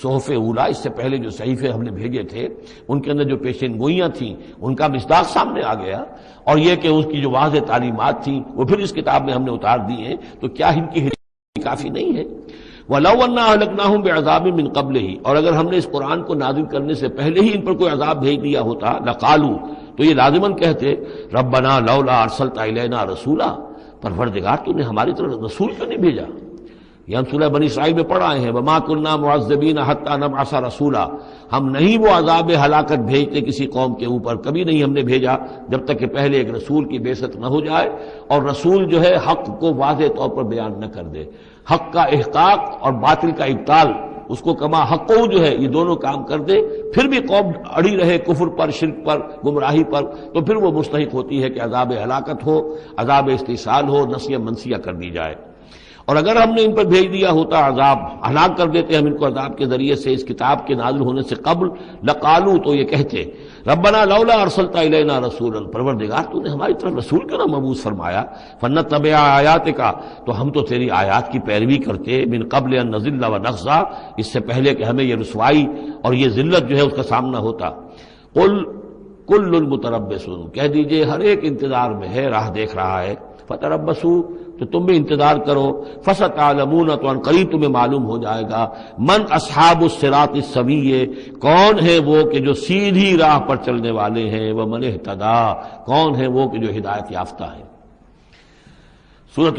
صحف اولا، اس سے پہلے جو صحیفے ہم نے بھیجے تھے ان کے اندر جو پیشن گوئیاں تھیں ان کا مصداق سامنے آ گیا، اور یہ کہ اس کی جو واضح تعلیمات تھیں وہ پھر اس کتاب میں ہم نے اتار دی ہیں، تو کیا ان کی کافی نہیں ہے؟ وَلَوْ أَنَّا أَهْلَكْنَاهُمْ بِعَذَابٍ مِّن قَبْلِهِ، اور اگر ہم نے اس قرآن کو نازل کرنے سے پہلے ہی ان پر کوئی عذاب بھیج دیا ہوتا، لَقَالُوا، تو یہ لازماً کہتے رَبَّنَا لَوْلَا أَرْسَلْتَ إِلَيْنَا رَسُولًا، پروردگار تو نے ہماری طرف رسول کیوں نہیں بھیجا؟ یہ ہم سورہ بنی اسرائیل میں پڑھ آئے ہیں، وَمَا كُنَّا مُعَذِّبِينَ حَتَّىٰ نَبْعَثَ رَسُولًا، ہم نہیں وہ عذاب ہلاکت بھیجتے کسی قوم کے اوپر، کبھی نہیں ہم نے بھیجا جب تک کہ پہلے ایک رسول کی بعثت نہ ہو جائے، اور رسول جو ہے حق کو واضح طور پر بیان نہ کر دے، حق کا احقاق اور باطل کا ابطال، اس کو کما حق جو ہے یہ دونوں کام کر دے، پھر بھی قوم اڑی رہے کفر پر، شرک پر، گمراہی پر، تو پھر وہ مستحق ہوتی ہے کہ عذاب ہلاکت ہو، عذاب استحصال ہو، نسیہ منسیہ کر دی جائے۔ اور اگر ہم نے ان پر بھیج دیا ہوتا عذاب، ہلاک کر دیتے ہم ان کو عذاب کے ذریعے سے اس کتاب کے نازل ہونے سے قبل، لقالو تو یہ کہتے ربنا لولا ارسلت الینا رسولا، پروردگار تو نے ہماری طرف رسول کیوں نہ مبعوث فرمایا، فنتبع آیاتک، تو ہم تو تیری آیات کی پیروی کرتے، من قبل ان نذل ونخزى، اس سے پہلے کہ ہمیں یہ رسوائی اور یہ ذلت جو ہے اس کا سامنا ہوتا۔ قل کل متربصون، کہہ دیجئے ہر ایک انتظار میں ہے، راہ دیکھ رہا ہے، فتربصوا، تو تم بھی انتظار کرو، فستعلمون، تو ان قریب تمہیں معلوم ہو جائے گا، من اصحاب الصراط السوی، کون ہے وہ کہ جو سیدھی راہ پر چلنے والے ہیں، ومن اہتدی، کون ہے وہ کہ جو ہدایت یافتہ ہے۔ سورۃ